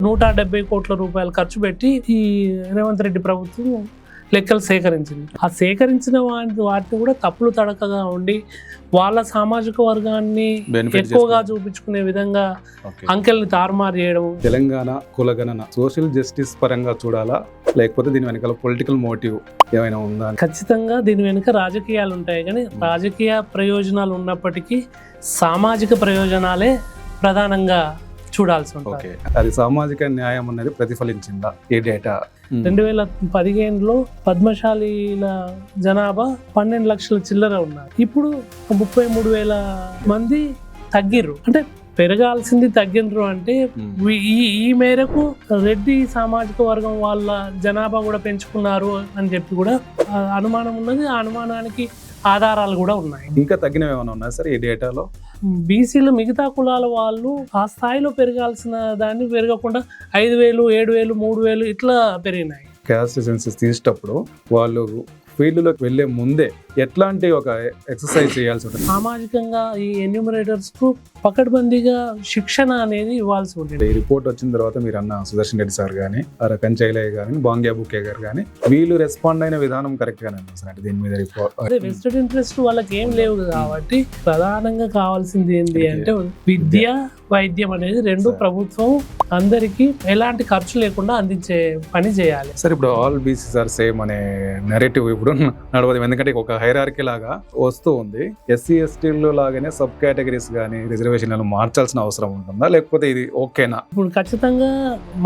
170 కోట్ల రూపాయలు ఖర్చు పెట్టి ఈ రేవంత్ రెడ్డి ప్రభుత్వం లెక్కలు సేకరించింది. ఆ సేకరించిన వాటిని కూడా తప్పులు తడకగా ఉండి వాళ్ళ సామాజిక వర్గాన్ని ఎక్కువగా చూపించుకునే విధంగా అంకెల్ని తారుమారు చేయడం. తెలంగాణ కులగణన సోషల్ జస్టిస్ పరంగా చూడాలా, లేకపోతే దీని వెనకాల పొలిటికల్ మోటివ్ ఏమైనా ఉందా? ఖచ్చితంగా దీని వెనుక రాజకీయాలు ఉంటాయి, కానీ రాజకీయ ప్రయోజనాలు ఉన్నప్పటికీ సామాజిక ప్రయోజనాలే ప్రధానంగా చూడాల్సి ఉంటుంది. అది సామాజిక న్యాయం అనేది ప్రతిఫలించిందా ఈ డేటా? 2015లో పద్మశాలీల జనాభా 12 లక్షల చిల్లర ఉన్నారు. ఇప్పుడు 33,000 మంది తగ్గిర్రు. అంటే పెరగాల్సింది తగ్గినరు. అంటే ఈ మేరకు రెడ్డి సామాజిక వర్గం వాళ్ళ జనాభా కూడా పెంచుకున్నారు అని చెప్పి కూడా అనుమానం ఉన్నది. ఆ అనుమానానికి ఆధారాలు కూడా ఉన్నాయి. ఇంకా తగ్గినవి ఏమైనా ఉన్నాయి సార్ ఈ డేటాలో? బీసీలు మిగతా కులాల వాళ్ళు ఆ స్థాయిలో పెరగాల్సిన దాన్ని పెరగకుండా 5,000, 7,000, 3,000 ఇట్లా పెరిగినాయి. క్యాస్ట్ సెన్సస్ తీసేటప్పుడు వాళ్ళు ఫీల్డ్లోకి వెళ్లే ముందే ఎట్లాంటి ఒక ఎక్సర్సైజ్ చేయాల్సి ఉంటుంది? సామాజికంగా ఈ ఎన్యూమరేటర్స్ కు పకడ్బందీగా శిక్షణ అనేది ఇవ్వాల్సి ఉంటుంది. ఈ రిపోర్ట్ వచ్చిన తర్వాత మీరు అన్న సుదర్శన్ రెడ్డి సార్ కానీ, కంచైలయ్య గానీ, బాంగ్యా బుకే గారు కానీ వీళ్ళు రెస్పాండ్ అయిన విధానం కరెక్ట్ గానే అంటే దీని మీద రిపోర్ట్ వెస్టెడ్ ఇంట్రెస్ట్ వాళ్ళకి ఏం లేవు కాబట్టి ప్రధానంగా కావాల్సింది ఏంటి అంటే విద్య, వైద్యం అనేది రెండు ప్రభుత్వం అందరికి ఎలాంటి ఖర్చు లేకుండా అందించే పని చేయాలి. సార్ ఇప్పుడు ఆల్ బీసీస్ ఆర్ సేమ్ అనే నెరేటివ్ ఇప్పుడు నడవదు, ఎందుకంటే ఒక హైరార్కీ లాగా వస్తూ ఉంది. ఎస్సీ ఎస్టీల్లో లాగానే సబ్ కేటగిరీస్ కానీ రిజర్వేషన్లను మార్చాల్సిన అవసరం ఉంటుందా, లేకపోతే ఇది ఓకేనా? ఇప్పుడు ఖచ్చితంగా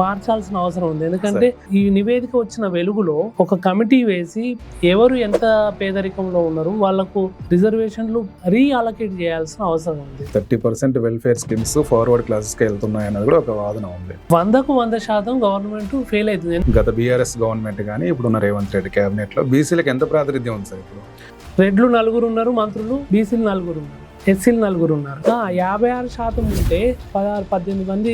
మార్చాల్సిన అవసరం ఉంది. ఎందుకంటే ఈ నివేదిక వచ్చిన వెలుగులో ఒక కమిటీ వేసి ఎవరు ఎంత పేదరికంలో ఉన్నారు వాళ్ళకు రిజర్వేషన్లు రీఅలొకేట్ చేయాల్సిన అవసరం ఉంది. 30% వెల్ఫేర్ స్కీమ్స్ ఫార్వర్డ్ క్లాసెస్ కి వెళ్తున్నాయి అన్నది కూడా ఒక వాదన ఉంది. 100% గవర్నమెంట్ ఫెయిల్ అవుతుంది. గత బీఆర్ఎస్ గవర్నమెంట్ కానీ ఇప్పుడున్న రేవంత్ రెడ్డి కేబినెట్ లో బీసీలకు ఎంత ప్రాతినిధ్యం ఉంది సార్? ఇప్పుడు రెడ్లు 4 ఉన్నారు మంత్రులు, బీసీలు 4 ఉన్నారు, ఎస్సీలు 4 ఉన్నారు. 56% ఉంటే 16-18 మంది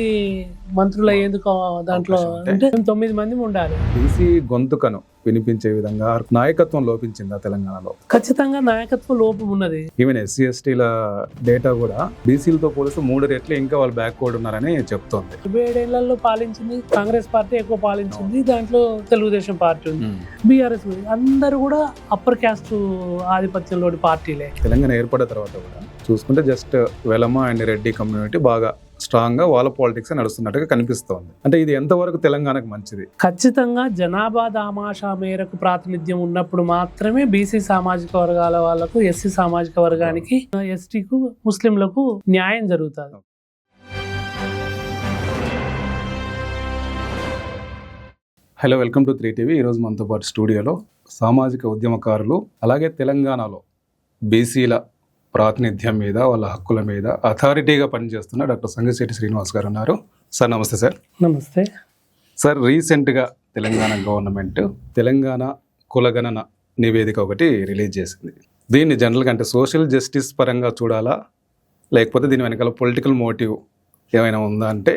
మంత్రులు అయ్యేందుకు దాంట్లో అంటే 9 మంది ఉండాలి. బీసీ గొంతుకను వినిపించే విధంగా నాయకత్వం లోపించిందా తెలంగాణలో? ఖచ్చితంగా నాయకత్వ లోపం ఉన్నది. ఈవెన్ ఎస్సీ ఎస్టీల డేటా కూడా బీసీలతో పోలిస్తే 3 రెట్లు ఇంకా వాళ్ళు బ్యాక్వర్డ్ ఉన్నారని చెప్తోంది. 27 ఏళ్లలో పాలించింది కాంగ్రెస్ పార్టీ, ఎక్కువ పాలించింది. దాంట్లో తెలుగుదేశం పార్టీ ఉంది, బీఆర్ఎస్ ఉంది. అందరూ కూడా అప్పర్ క్యాస్ట్ ఆధిపత్యంలోని పార్టీలే. తెలంగాణ ఏర్పడిన తర్వాత కూడా చూసుకుంటే just Velama and Reddy community బాగా స్ట్రాంగ్ గా వాళ్ళ పాలిటిక్స్ నడుస్తున్నట్టుగా కనిపిస్తోంది. అంటే ఇది ఎంతవరకు తెలంగాణకు మంచిది? ఖచ్చితంగా జనాభా దామాషా మేరకు ప్రాతినిధ్యం ఉన్నప్పుడు మాత్రమే బీసీ సామాజిక వర్గాల వాళ్ళకు, ఎస్సీ సామాజిక వర్గానికి, ఎస్టీకు, ముస్లింలకు న్యాయం జరుగుతుంది. Hello, welcome to 3TV. ఈరోజు మనతో పాటు స్టూడియోలో సామాజిక ఉద్యమకారులు అలాగే తెలంగాణలో బీసీల ప్రాతినిధ్యం మీద, వాళ్ళ హక్కుల మీద అథారిటీగా పనిచేస్తున్న డాక్టర్ సంగిశెట్టి శ్రీనివాస్ గారు ఉన్నారు. సార్ నమస్తే. సార్ నమస్తే. సార్, రీసెంట్గా తెలంగాణ గవర్నమెంట్ తెలంగాణ కులగణన నివేదిక ఒకటి రిలీజ్ చేసింది. దీన్ని జనరల్గా అంటే సోషల్ జస్టిస్ పరంగా చూడాలా, లేకపోతే దీని వెనకాల పొలిటికల్ మోటివ్ ఏమైనా ఉందా అంటే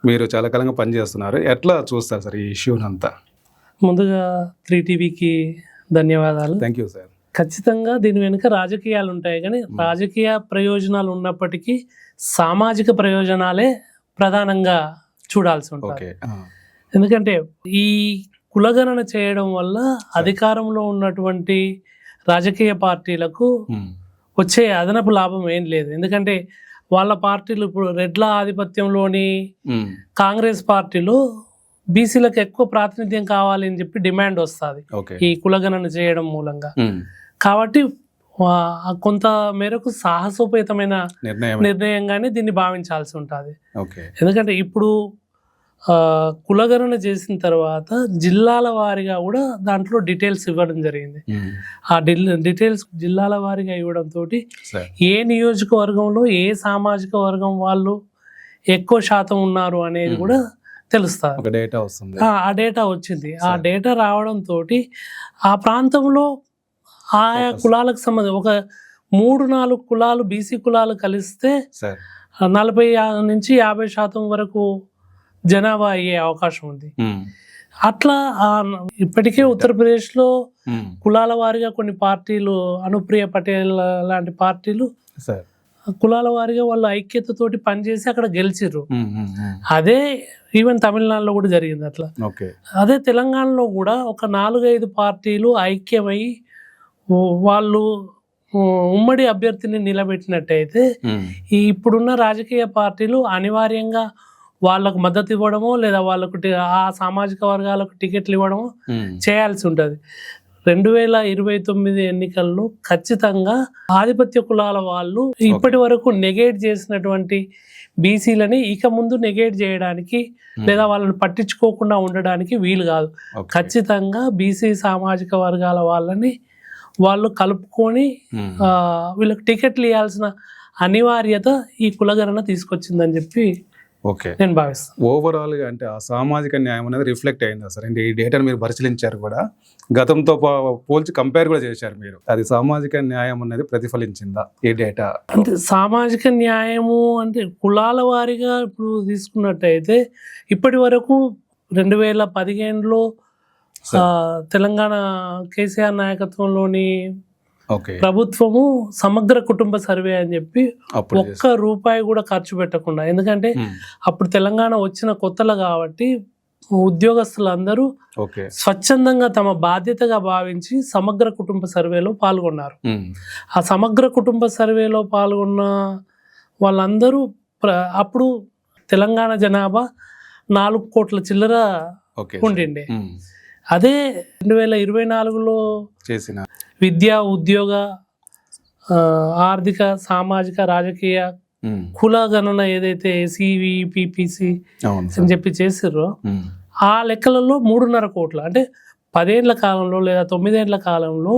మీరు చాలా కాలంగా పనిచేస్తున్నారు, ఎట్లా చూస్తారు సార్ ఈ ఇష్యూని అంతా? ముందుగా 3TVకి ధన్యవాదాలు. Thank you sir. ఖచ్చితంగా దీని వెనుక రాజకీయాలు ఉంటాయి, కానీ రాజకీయ ప్రయోజనాలు ఉన్నప్పటికీ సామాజిక ప్రయోజనాలే ప్రధానంగా చూడాల్సి ఉంటుంది. ఎందుకంటే ఈ కులగణన చేయడం వల్ల అధికారంలో ఉన్నటువంటి రాజకీయ పార్టీలకు వచ్చే అదనపు లాభం ఏం లేదు. ఎందుకంటే వాళ్ళ పార్టీలు ఇప్పుడు రెడ్ల ఆధిపత్యంలోని కాంగ్రెస్ పార్టీలో బీసీలకు ఎక్కువ ప్రాతినిధ్యం కావాలి అని చెప్పి డిమాండ్ వస్తుంది ఈ కులగణన చేయడం మూలంగా. కాబట్టి కొంత మేరకు సాహసోపేతమైన నిర్ణయంగానే దీన్ని భావించాల్సి ఉంటుంది. ఎందుకంటే ఇప్పుడు కులగణన చేసిన తర్వాత జిల్లాల వారీగా కూడా దాంట్లో డీటెయిల్స్ ఇవ్వడం జరిగింది. ఆ డీటెయిల్స్ జిల్లాల వారీగా ఇవ్వడంతో ఏ నియోజకవర్గంలో ఏ సామాజిక వర్గం వాళ్ళు ఎక్కువ శాతం ఉన్నారు అనేది కూడా తెలుస్తుంది. ఆ డేటా వచ్చింది. ఆ డేటా రావడంతో ఆ ప్రాంతంలో ఆయా కులాలకు సంబంధించి ఒక 3-4 కులాలు బీసీ కులాలు కలిస్తే 40 నుంచి 50% వరకు జనాభా అయ్యే అవకాశం ఉంది. అట్లా ఇప్పటికే ఉత్తరప్రదేశ్ లో కులాల వారిగా కొన్ని పార్టీలు, అనుప్రియ పటేల్ లాంటి పార్టీలు కులాల వారిగా వాళ్ళు ఐక్యతతోటి పనిచేసి అక్కడ గెలిచిర్రు. అదే ఈవెన్ తమిళనాడులో కూడా జరిగింది అట్లా. అదే తెలంగాణలో కూడా ఒక 4-5 పార్టీలు ఐక్యమై వాళ్ళు ఉమ్మడి అభ్యర్థిని నిలబెట్టినట్టయితే ఈ ఇప్పుడున్న రాజకీయ పార్టీలు అనివార్యంగా వాళ్ళకు మద్దతు ఇవ్వడమో లేదా వాళ్ళకు ఆ సామాజిక వర్గాలకు టికెట్లు ఇవ్వడమో చేయాల్సి ఉంటుంది. 2029 ఎన్నికల్లో ఖచ్చితంగా ఆధిపత్య కులాల వాళ్ళు ఇప్పటి వరకు నెగేట్ చేసినటువంటి బీసీలని ఇక ముందు నెగేట్ చేయడానికి లేదా వాళ్ళని పట్టించుకోకుండా ఉండడానికి వీలు కాదు. ఖచ్చితంగా బీసీ సామాజిక వర్గాల వాళ్ళని వాళ్ళు కలుపుకొని వీళ్ళకి టికెట్లు ఇవ్వాల్సిన అనివార్యత ఈ కులగణన తీసుకొచ్చిందని చెప్పి నేను భావిస్తాను. ఓవరాల్ గా అంటే ఆ సామాజిక న్యాయం అనేది రిఫ్లెక్ట్ అయిందా సార్? అంటే ఈ డేటాను మీరు పరిశీలించారు కూడా, గతంతో పోల్చి కంపేర్ కూడా చేశారు మీరు, అది సామాజిక న్యాయం అనేది ప్రతిఫలించిందా ఈ డేటా? అంటే సామాజిక న్యాయము అంటే కులాల వారిగా ఇప్పుడు తీసుకున్నట్టయితే ఇప్పటి వరకు 2015లో తెలంగాణ కేసీఆర్ నాయకత్వంలోని ప్రభుత్వము సమగ్ర కుటుంబ సర్వే అని చెప్పి ₹1 కూడా ఖర్చు పెట్టకుండా, ఎందుకంటే అప్పుడు తెలంగాణ వచ్చిన కొత్తలు కాబట్టి ఉద్యోగస్తులందరూ స్వచ్ఛందంగా తమ బాధ్యతగా భావించి సమగ్ర కుటుంబ సర్వేలో పాల్గొన్నారు. ఆ సమగ్ర కుటుంబ సర్వేలో పాల్గొన్న వాళ్ళందరూ అప్పుడు తెలంగాణ జనాభా 4 కోట్ల చిల్లర ఉండిండే. అదే 2024లో చేసిన విద్యా, ఉద్యోగ, ఆర్థిక, సామాజిక, రాజకీయ కుల గణన ఏదైతే సివి, పిపిసి అని చెప్పి చేసిర్రో ఆ లెక్కలలో 3.5 కోట్ల, అంటే 10 ఏళ్ల కాలంలో లేదా 9 ఏళ్ల కాలంలో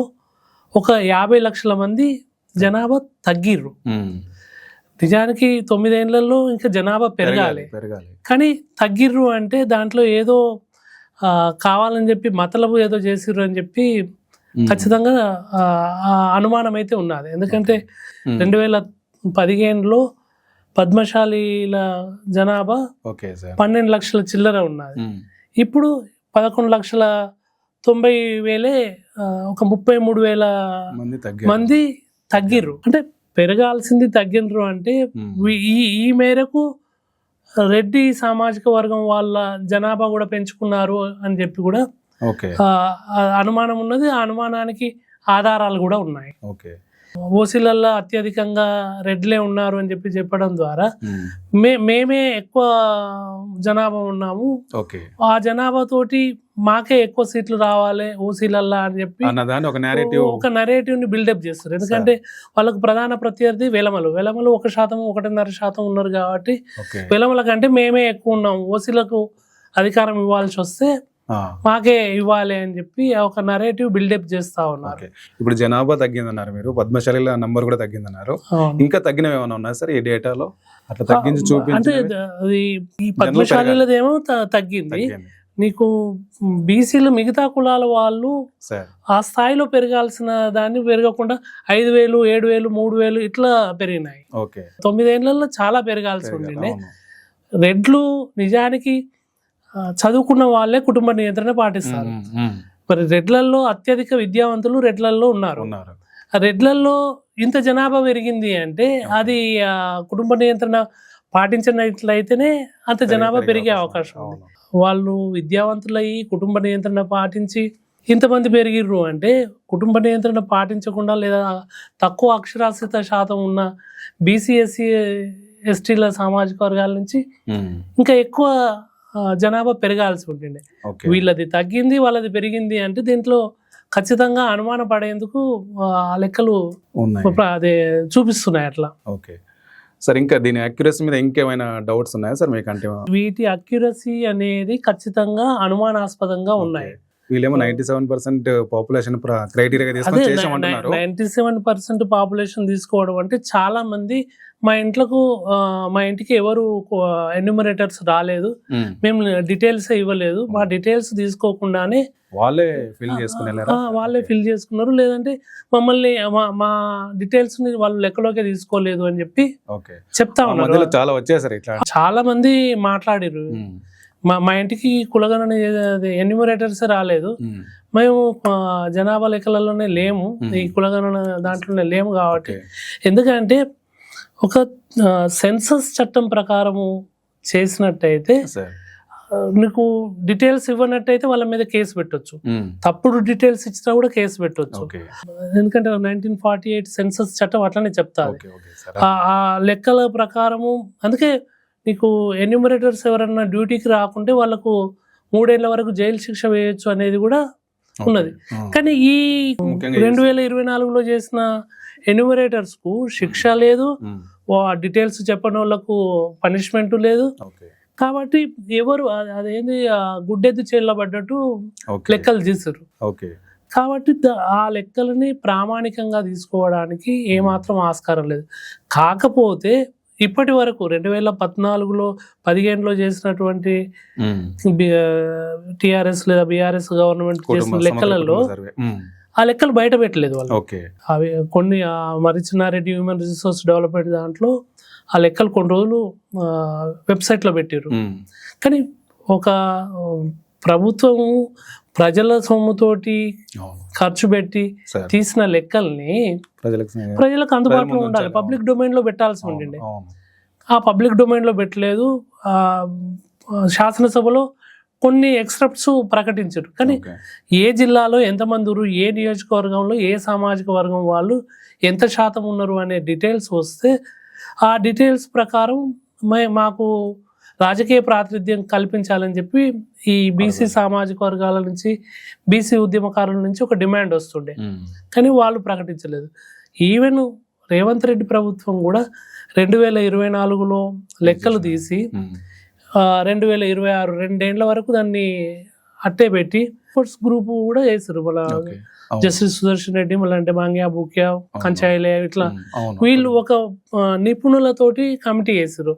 ఒక 50 లక్షల మంది జనాభా తగ్గిర్రు. నిజానికి 9 ఏళ్లలో ఇంకా జనాభా పెరగాలి, కానీ తగ్గిర్రు అంటే దాంట్లో ఏదో కావాలని చెప్పి మతలబు ఏదో చేసిర్రు అని చెప్పి ఖచ్చితంగా అనుమానం అయితే ఉన్నది. ఎందుకంటే 2015లో పద్మశాలీల జనాభా 12 లక్షల చిల్లర ఉన్నది. ఇప్పుడు 11,90,000 ఒక 33,000 మంది తగ్గిర్రు. అంటే పెరగాల్సింది తగ్గినరు. అంటే ఈ మేరకు రెడ్డి సామాజిక వర్గం వాళ్ళ జనాభా కూడా పెంచుకున్నారు అని చెప్పి కూడా అనుమానం ఉన్నది. ఆ అనుమానానికి ఆధారాలు కూడా ఉన్నాయి. ఓసీలల్లో అత్యధికంగా రెడ్లే ఉన్నారు అని చెప్పి చెప్పడం ద్వారా మేమే ఎక్కువ జనాభా ఉన్నాము, ఆ జనాభా తోటి మాకే ఎక్కువ సీట్లు రావాలి ఓసీలల్లా అని చెప్పి ఒక నెరేటివ్ ని బిల్డప్ చేస్తారు. ఎందుకంటే వాళ్ళకు ప్రధాన ప్రత్యర్థి వెలమలు 1%, 1.5% ఉన్నారు కాబట్టి వెలమల కంటే మేమే ఎక్కువ ఉన్నాము, ఓసీలకు అధికారం ఇవ్వాల్సి వస్తే మాకే ఇవ్వాలి అని చెప్పి ఒక నరేటివ్ బిల్డప్ చేస్తా ఉన్నారు. ఇప్పుడు జనాభా తగ్గిందన్నారు మీరు, పద్మశాలీల నంబర్ కూడా తగ్గిందన్నారు, ఇంకా తగ్గినవి ఏమైనా ఉన్నాయి సార్ ఈ డేటాలో? అట్లా తగ్గించి చూపించి అంటే ఈ పద్మశాలీలదేమో తగ్గింది. నీకు బీసీలు మిగతా కులాల వాళ్ళు ఆ స్థాయిలో పెరగాల్సిన దాన్ని పెరగకుండా 5,000, 7,000, 3,000 ఇట్లా పెరిగినాయి. 9 ఏళ్లలో చాలా పెరగాల్సి ఉండింది. రెడ్లు నిజానికి చదువుకున్న వాళ్ళే కుటుంబ నియంత్రణ పాటిస్తారు. మరి రెడ్లల్లో అత్యధిక విద్యావంతులు రెడ్లల్లో ఉన్నారు. ఆ రెడ్లల్లో ఇంత జనాభా పెరిగింది అంటే అది కుటుంబ నియంత్రణ పాటించినట్లయితేనే అంత జనాభా పెరిగే అవకాశం ఉంది. వాళ్ళు విద్యావంతులయ్యి కుటుంబ నియంత్రణ పాటించి ఇంతమంది పెరిగిర్రు అంటే కుటుంబ నియంత్రణ పాటించకుండా లేదా తక్కువ అక్షరాస్యత శాతం ఉన్న బీసీ, ఎస్సీ, ఎస్టీల సామాజిక వర్గాల నుంచి ఇంకా ఎక్కువ జనాభా పెరగాల్సి ఉంటుండే. వీళ్ళది తగ్గింది, వాళ్ళది పెరిగింది అంటే దీంట్లో ఖచ్చితంగా అనుమాన పడేందుకు లెక్కలు అదే చూపిస్తున్నాయి అట్లా. సార్ ఇంకా దీని అక్యురసీ మీద ఇంకేమైనా డౌట్స్ ఉన్నాయా సార్ మీకు? అంటే వీటి అక్యురసీ అనేది ఖచ్చితంగా అనుమానాస్పదంగా ఉన్నాయి. వీళ్ళేమో 97% పాపులేషన్ క్రైటీరియా తీసుకొని చేసామంటున్నారు. 97% పాపులేషన్ తీసుకోవడం అంటే చాలా మంది మా ఇంటికి ఎవరు ఎన్యూమరేటర్స్ రాలేదు, మేము డీటెయిల్స్ ఇవ్వలేదు, మా డీటెయిల్స్ తీసుకోకుండానే వాళ్ళే ఫిల్ చేసుకున్నారు, లేదంటే మమ్మల్ని మా డీటెయిల్స్ ని వాళ్ళు లెక్కలోకి తీసుకోలేదు అని చెప్పి చెప్తా ఉన్నారు. చాలా వచ్చేసారు ఇట్లా, చాలా మంది మాట్లాడారు. మా ఇంటికి కులగణన ఎన్యూమరేటర్స్ రాలేదు, మేము జనాభా లెక్కలలోనే లేము, ఈ కులగణన దాంట్లోనే లేము. కాబట్టి ఎందుకంటే ఒక సెన్సస్ చట్టం ప్రకారము చేసినట్టయితే సార్ నీకు డీటెయిల్స్ ఇవ్వనట్టయితే వాళ్ళ మీద కేసు పెట్టొచ్చు, తప్పుడు డీటెయిల్స్ ఇచ్చినా కూడా కేసు పెట్టొచ్చు. ఓకే ఎందుకంటే 1948 సెన్సస్ చట్టం అట్లనే చెప్తారు. ఓకే ఓకే సార్ ఆ లెక్కల ప్రకారము అందుకే నీకు ఎన్యూమరేటర్స్ ఎవరన్నా డ్యూటీకి రాకుంటే వాళ్ళకు 3 ఏళ్ల వరకు జైలు శిక్ష వేయొచ్చు అనేది కూడా ఉన్నది. కానీ ఈ ముఖ్యంగా 2024లో చేసిన ఎన్యూమరేటర్స్ కు శిక్ష లేదు, డీటెయిల్స్ చెప్పని వాళ్ళకు పనిష్మెంట్ లేదు. ఓకే కాబట్టి ఎవరు అదేంది గుడ్డెద్దు చేళ్ళబడ్డట్టు ఓకే లెక్కలు తీస్తారు. ఓకే కాబట్టి ఆ లెక్కలని ప్రామాణికంగా తీసుకోవడానికి ఏమాత్రం ఆస్కారం లేదు. కాకపోతే ఇప్పటి వరకు 2014లో 15లో చేసినటువంటి టిఆర్ఎస్ లేదా బిఆర్ఎస్ గవర్నమెంట్ చేసిన లెక్కలలో ఆ లెక్కలు బయట పెట్టలేదు వాళ్ళు. ఓకే అవి కొన్ని మరిచినారెడ్డి హ్యూమన్ రిసోర్స్ డెవలప్మెంట్ దాంట్లో ఆ లెక్కలు కొన్ని రోజులు వెబ్సైట్లో పెట్టారు. కానీ ఒక ప్రభుత్వము ప్రజల సొమ్ముతోటి ఖర్చు పెట్టి తీసిన లెక్కల్ని ప్రజలకు అందుబాటులో ఉండాలి, పబ్లిక్ డొమైన్ లో పెట్టాల్సి ఉండిండే. ఆ పబ్లిక్ డొమైన్ లో పెట్టలేదు. శాసనసభలో కొన్ని ఎక్స్ట్రాప్ట్స్ ప్రకటించారు. కానీ ఏ జిల్లాలో ఎంతమంది ఉన్నారు, ఏ నియోజకవర్గంలో ఏ సామాజిక వర్గం వాళ్ళు ఎంత శాతం ఉన్నారు అనే డీటెయిల్స్ వస్తే ఆ డీటెయిల్స్ ప్రకారం మాకు రాజకీయ ప్రాతినిధ్యం కల్పించాలని చెప్పి ఈ బీసీ సామాజిక వర్గాల నుంచి, బీసీ ఉద్యమకారుల నుంచి ఒక డిమాండ్ వస్తుండే. కానీ వాళ్ళు ప్రకటించలేదు. ఈవెన్ రేవంత్ రెడ్డి ప్రభుత్వం కూడా 2024లో లెక్కలు తీసి 2026 2 వరకు దాన్ని అట్టే పెట్టి స్పోర్ట్స్ గ్రూప్ కూడా చేశారు. మళ్ళీ జస్టిస్ సుదర్శన్ రెడ్డి, మళ్ళీ అంటే మాంగ్యా బూక్యా, కంచాయిలే ఇట్లా వీళ్ళు ఒక నిపుణులతోటి కమిటీ చేశారు.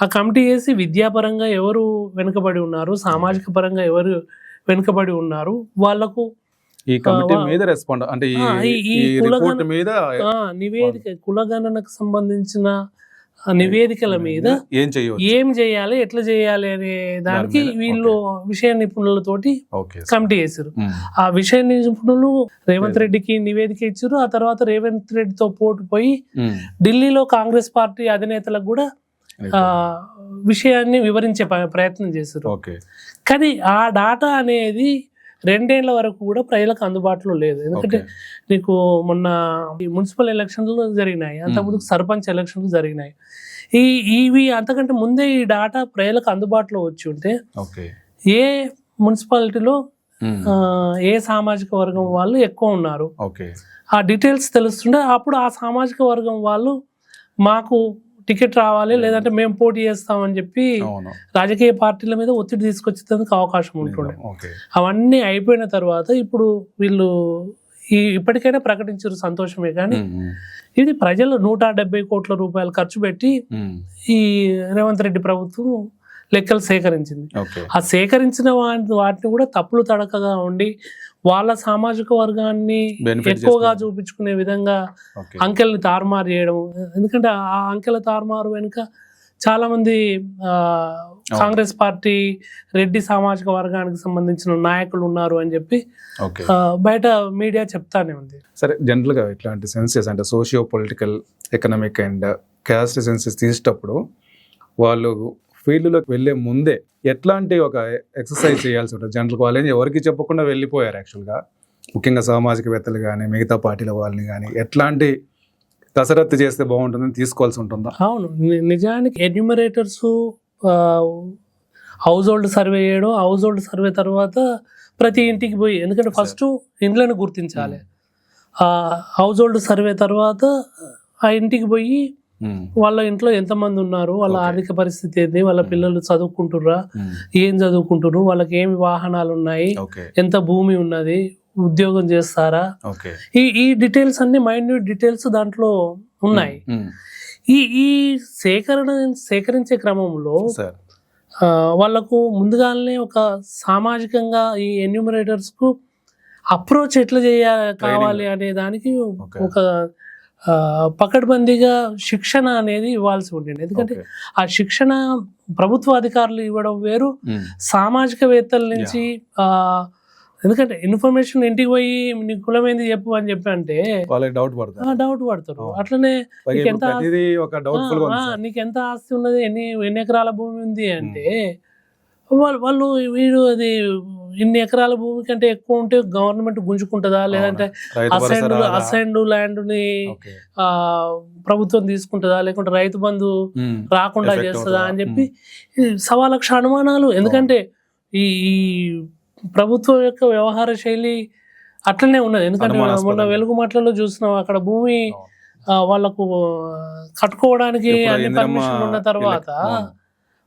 ఆ కమిటీ చేసి విద్యాపరంగా ఎవరు వెనుకబడి ఉన్నారు, సామాజిక పరంగా ఎవరు వెనుకబడి ఉన్నారు, వాళ్లకు ఈ కమిటీ మీద రెస్పాండ్ అంటే ఈ రిపోర్ట్ మీద నివేదిక కులగణనకు సంబంధించిన నివేదికల మీద ఏం చేయాలి, ఎట్లా చేయాలి అనే దానికి వీళ్ళు విషయ నిపుణులతోటి కమిటీ చేశారు. ఆ విషయ నిపుణులు రేవంత్ రెడ్డికి నివేదిక ఇచ్చారు. ఆ తర్వాత రేవంత్ రెడ్డితో పోటు పోయి ఢిల్లీలో కాంగ్రెస్ పార్టీ అధినేతలకు కూడా విషయాన్ని వివరించే ప్రయత్నం చేశారు. కానీ ఆ డాటా అనేది 2 ఏళ్ల వరకు కూడా ప్రజలకు అందుబాటులో లేదు. ఎందుకంటే నీకు మొన్న మున్సిపల్ ఎలక్షన్లు జరిగినాయి, అంతకుముందు సర్పంచ్ ఎలక్షన్లు జరిగినాయి. ఇవి అంతకంటే ముందే ఈ డాటా ప్రజలకు అందుబాటులో వచ్చి ఉంటే ఏ మున్సిపాలిటీలో ఏ సామాజిక వర్గం వాళ్ళు ఎక్కువ ఉన్నారు ఆ డీటెయిల్స్ తెలుస్తుండే. అప్పుడు ఆ సామాజిక వర్గం వాళ్ళు మాకు టికెట్ రావాలి, లేదంటే మేము పోటీ చేస్తామని చెప్పి రాజకీయ పార్టీల మీద ఒత్తిడి తీసుకొచ్చేందుకు అవకాశం ఉంటుండే. అవన్నీ అయిపోయిన తర్వాత ఇప్పుడు వీళ్ళు ఇప్పటికైనా ప్రకటించారు, సంతోషమే. కానీ ఇది ప్రజలు 170 కోట్ల రూపాయలు ఖర్చు పెట్టి ఈ రేవంత్ రెడ్డి ప్రభుత్వం లెక్కలు సేకరించింది. ఆ సేకరించిన వాటిని కూడా తప్పులు తడకగా ఉండి వాళ్ళ సామాజిక వర్గాన్ని ఎక్కువగా చూపించుకునే విధంగా అంకెల్ని తారుమారు చేయడం. ఎందుకంటే ఆ అంకెల తారుమారు వెనుక చాలా మంది కాంగ్రెస్ పార్టీ రెడ్డి సామాజిక వర్గానికి సంబంధించిన నాయకులు ఉన్నారు అని చెప్పి బయట మీడియా చెప్తానే ఉంది. సరే, జనరల్ గా ఇట్లాంటి సెన్సెస్ అంటే socio political, economic and caste senses తీసేటప్పుడు వాళ్ళు ఫీల్డ్లోకి వెళ్ళే ముందే ఎట్లాంటి ఒక ఎక్సర్సైజ్ చేయాల్సి ఉంటుంది? జనరల్ వాళ్ళు ఎవరికి చెప్పకుండా వెళ్ళిపోయారు యాక్చువల్గా, ముఖ్యంగా సామాజికవేత్తలు కానీ మిగతా పార్టీల వాళ్ళని కానీ ఎట్లాంటి కసరత్తు చేస్తే బాగుంటుందని తీసుకోవాల్సి ఉంటుందా? అవును, నిజానికి ఎన్యూమరేటర్స్ హౌస్ హోల్డ్ సర్వే చేయడం, హౌస్ హోల్డ్ సర్వే తర్వాత ప్రతి ఇంటికి పోయి, ఎందుకంటే ఫస్ట్ ఇండ్లను గుర్తించాలి, ఆ హౌస్ హోల్డ్ సర్వే తర్వాత ఆ ఇంటికి పోయి వాళ్ళ ఇంట్లో ఎంతమంది ఉన్నారు, వాళ్ళ ఆర్థిక పరిస్థితి ఏంది, వాళ్ళ పిల్లలు చదువుకుంటుర్రా, ఏం చదువుకుంటున్నారు, వాళ్ళకి ఏమి వాహనాలు ఉన్నాయి, ఎంత భూమి ఉన్నది, ఉద్యోగం చేస్తారా, ఈ డీటెయిల్స్ అన్ని మైన్యూట్ డీటెయిల్స్ దాంట్లో ఉన్నాయి. ఈ సేకరించే క్రమంలో వాళ్ళకు ముందుగానే ఒక సామాజికంగా ఈ ఎన్యూమరేటర్స్ కు అప్రోచ్ ఎట్లా కావాలి అనే దానికి ఒక పకడ్బందీగా శిక్షణ అనేది ఇవ్వాల్సి ఉంటుంది. ఎందుకంటే ఆ శిక్షణ ప్రభుత్వ అధికారులు ఇవ్వడం వేరు, సామాజికవేత్తల నుంచి ఎందుకంటే ఇన్ఫర్మేషన్ ఇంటికి పోయి నీ కులం ఏంది చెప్పు అని చెప్పి అంటే వాళ్ళకి డౌట్ పడతారు. డౌట్ పడతారు. అట్లనే నీకు ఎంత నీకు ఎంత ఆస్తి ఉన్నది, ఎన్ని ఎకరాల భూమి ఉంది అంటే వాళ్ళు వీడు అది ఇన్ని ఎకరాల భూమి కంటే ఎక్కువ ఉంటే గవర్నమెంట్ గుంజుకుంటుందా, లేదంటే అసైన్డ్ ల్యాండ్ ని ప్రభుత్వం తీసుకుంటుందా, లేకుంటే రైతు బంధు రాకుండా చేస్తుందా అని చెప్పి 1,00,000 అనుమానాలు. ఎందుకంటే ఈ ప్రభుత్వం యొక్క వ్యవహార శైలి అట్లనే ఉన్నది. ఎందుకంటే మొన్న వెలుగు మాటలలో చూసినాం, అక్కడ భూమి వాళ్ళకు కట్టుకోవడానికి అన్ని పర్మిషన్ ఉన్న తర్వాత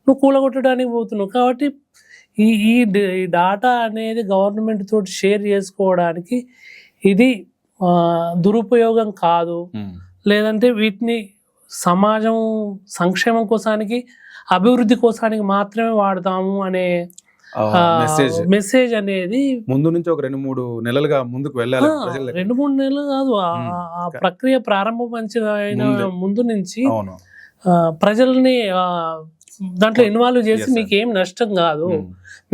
నువ్వు కూలగొట్టడానికి పోతున్నావు. కాబట్టి ఈ డాటా అనేది గవర్నమెంట్ తోటి షేర్ చేసుకోవడానికి ఇది దురుపయోగం కాదు, లేదంటే వీటిని సమాజం సంక్షేమం కోసానికి అభివృద్ధి కోసానికి మాత్రమే వాడతాము అనే మెసేజ్ అనేది ముందు నుంచి ఒక 2-3 నెలలుగా ముందుకు వెళ్ళాలి. 2-3 నెలలు కాదు, ఆ ప్రక్రియ ప్రారంభమైన ముందు నుంచి ప్రజల్ని దాంట్లో ఇన్వాల్వ్ చేసి మీకు ఏం నష్టం కాదు,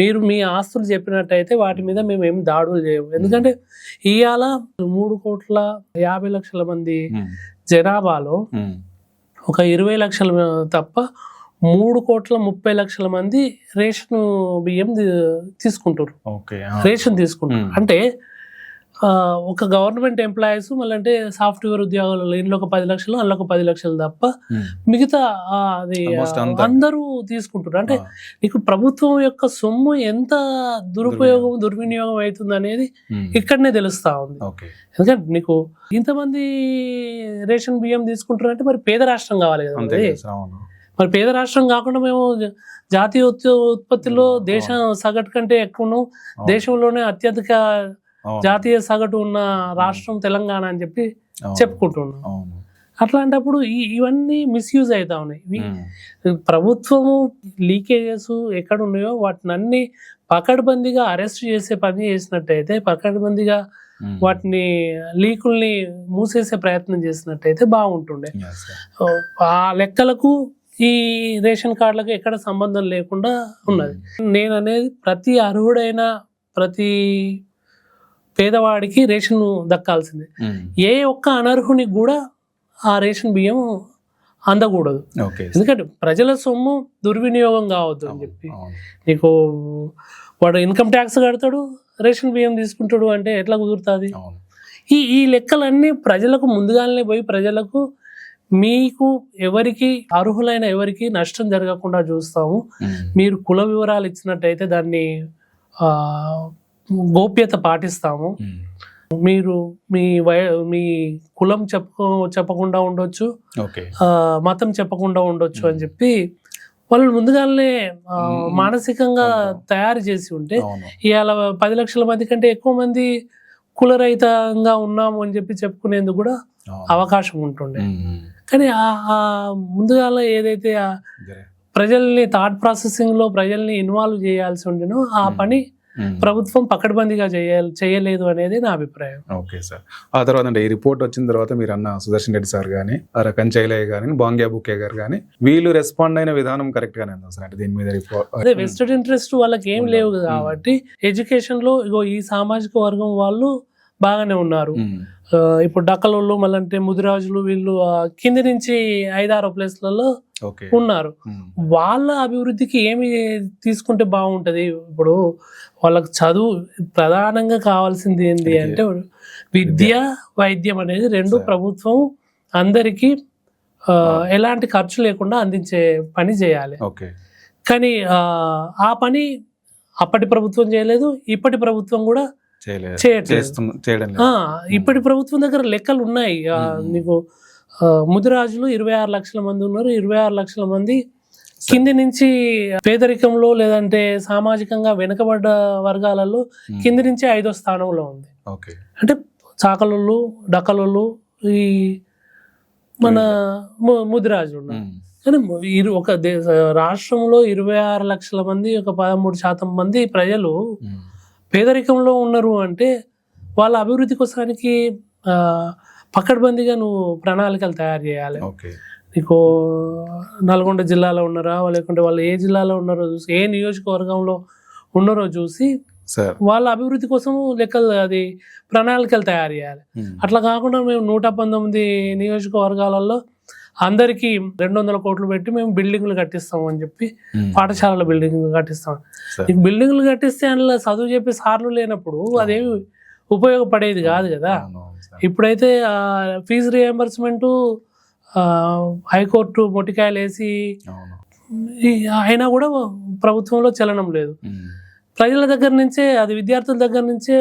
మీరు మీ ఆస్తులు చెప్పినట్టయితే వాటి మీద మేము ఏం దాడులు చేయము. ఎందుకంటే ఇవాళ 3,50,00,000 మంది జనాభాలో ఒక 20 లక్షల తప్ప 3,30,00,000 మంది రేషన్ బియ్యం తీసుకుంటారు, రేషన్ తీసుకుంటారు. అంటే ఒక గవర్నమెంట్ ఎంప్లాయీస్ మళ్ళీ అంటే సాఫ్ట్వేర్ ఉద్యోగాలలో ఇంట్లో ఒక 10 లక్షలు, అందులో ఒక 10 లక్షలు తప్ప మిగతా అది అందరూ తీసుకుంటారు. అంటే నీకు ప్రభుత్వం యొక్క సొమ్ము ఎంత దురుపయోగం దుర్వినియోగం అవుతుంది అనేది ఇక్కడనే తెలుస్తా ఉంది. ఎందుకంటే నీకు ఇంతమంది రేషన్ బియ్యం తీసుకుంటారు అంటే మరి పేద రాష్ట్రం కావాలి కదా. మరి పేద రాష్ట్రం కాకుండా మేము జాతీయ ఉత్పత్తిలో దేశం సగటు కంటే ఎక్కువను, దేశంలోనే అత్యధిక జాతీయ సగటు ఉన్న రాష్ట్రం తెలంగాణ అని చెప్పి చెప్పుకుంటున్నాం. అట్లాంటప్పుడు ఇవన్నీ మిస్యూజ్ అవుతా ఉన్నాయి. ప్రభుత్వము లీకేజెస్ ఎక్కడ ఉన్నాయో వాటిని అన్ని పకడ్బందీగా అరెస్ట్ చేసే పని చేసినట్టయితే, పకడ్బందీగా వాటిని లీకుల్ని మూసేసే ప్రయత్నం చేసినట్టయితే బాగుంటుండే. ఆ లెక్కలకు ఈ రేషన్ కార్డులకు ఎక్కడ సంబంధం లేకుండా ఉన్నది. నేను అనేది ప్రతి అర్హుడైన ప్రతి పేదవాడికి రేషన్ దక్కాల్సిందే. ఏ ఒక్క అనర్హునికి కూడా ఆ రేషన్ బియ్యం అందకూడదు. ఎందుకంటే ప్రజల సొమ్ము దుర్వినియోగం కావద్దు అని చెప్పి. నీకు వాడు ఇన్కమ్ ట్యాక్స్ కడతాడు, రేషన్ బియ్యం తీసుకుంటాడు అంటే ఎట్లా కుదురుతుంది? ఈ లెక్కలన్నీ ప్రజలకు ముందుగానే పోయి ప్రజలకు మీకు ఎవరికి అర్హులైన ఎవరికి నష్టం జరగకుండా చూస్తాము. మీరు కుల వివరాలు ఇచ్చినట్టయితే దాన్ని గోప్యత పాటిస్తాము. మీరు మీ కులం చెప్పకుండా ఉండొచ్చు, మతం చెప్పకుండా ఉండొచ్చు అని చెప్పి వాళ్ళు ముందుగానే మానసికంగా తయారు చేసి ఉంటే ఇవాళ 10 లక్షల మంది కంటే ఎక్కువ మంది కులరహితంగా ఉన్నాము అని చెప్పి చెప్పుకునేందుకు కూడా అవకాశం ఉంటుండే. కానీ ఆ ముందుగా ఏదైతే ప్రజల్ని థాట్ ప్రాసెసింగ్ లో ప్రజల్ని ఇన్వాల్వ్ చేయాల్సి ఉండేనో ఆ పని ప్రభుత్వం పకడ్బందీగా చేయలేదు అనేది నా అభిప్రాయం. Okay sir. ఆ తర్వాత అంటే ఈ రిపోర్ట్ వచ్చిన తర్వాత మీరు అన్న సుదర్శన్ రెడ్డి సార్ కానీ, కంచైలయ్య గానీ, బాంగ్యా బుకే గారు కానీ వీళ్ళు రెస్పాండ్ అయిన విధానం కరెక్ట్ గానే ఉంది సార్? అంటే దీని మీద అదే వెస్టెడ్ ఇంట్రెస్ట్ వాళ్ళకి ఏం లేవు కాబట్టి ఎడ్యుకేషన్ లో ఇగో ఈ సామాజిక వర్గం వాళ్ళు బాగానే ఉన్నారు. ఇప్పుడు డక్కలోళ్ళు మళ్ళంటే ముదిరాజులు వీళ్ళు కింది నుంచి 5-6 ప్లేస్లలో ఉన్నారు. వాళ్ళ అభివృద్ధికి ఏమి తీసుకుంటే బాగుంటది? ఇప్పుడు వాళ్ళకి చదువు ప్రధానంగా కావాల్సింది ఏంటి అంటే విద్య, వైద్యం అనేది రెండు ప్రభుత్వం అందరికీ ఎలాంటి ఖర్చు లేకుండా అందించే పని చేయాలి. కానీ ఆ పని అప్పటి ప్రభుత్వం చేయలేదు, ఇప్పటి ప్రభుత్వం కూడా చేయట్లేదు. ఇప్పటి ప్రభుత్వం దగ్గర లెక్కలు ఉన్నాయి. నీకు ముదిరాజులు 26 లక్షల మంది ఉన్నారు. 26 లక్షల మంది కింది నుంచి పేదరికంలో లేదంటే సామాజికంగా వెనుకబడ్డ వర్గాలలో కింది నుంచి 5వ స్థానంలో ఉంది. అంటే చాకలోళ్ళు, డక్కలోళ్ళు, ఈ మన ముదిరాజులు ఉన్నారు. కానీ ఒక రాష్ట్రంలో 26 లక్షల మంది, ఒక 13% మంది ప్రజలు పేదరికంలో ఉన్నారు అంటే వాళ్ళ అభివృద్ధి కోసానికి పకడ్బందీగా నువ్వు ప్రణాళికలు తయారు చేయాలి. నీకు నల్గొండ జిల్లాలో ఉన్నారా, లేకుంటే వాళ్ళు ఏ జిల్లాలో ఉన్నారో చూసి, ఏ నియోజకవర్గంలో ఉన్నారో చూసి సార్ వాళ్ళ అభివృద్ధి కోసం లెక్కలు అది ప్రణాళికలు తయారు చేయాలి. అట్లా కాకుండా మేము 119 నియోజకవర్గాలలో అందరికీ 200 కోట్లు పెట్టి మేము బిల్డింగ్లు కట్టిస్తాం అని చెప్పి పాఠశాలల బిల్డింగ్లు కట్టిస్తాం. ఈ బిల్డింగ్లు కట్టిస్తే అందులో చదువు చెప్పి సార్లు లేనప్పుడు అదేమి ఉపయోగపడేది కాదు కదా. ఇప్పుడైతే ఫీజు రియంబర్స్మెంట్ హైకోర్టు మొట్టికాయలు వేసి అయినా కూడా ప్రభుత్వంలో చలనం లేదు. ప్రజల దగ్గర నుంచే అది విద్యార్థుల దగ్గర నుంచే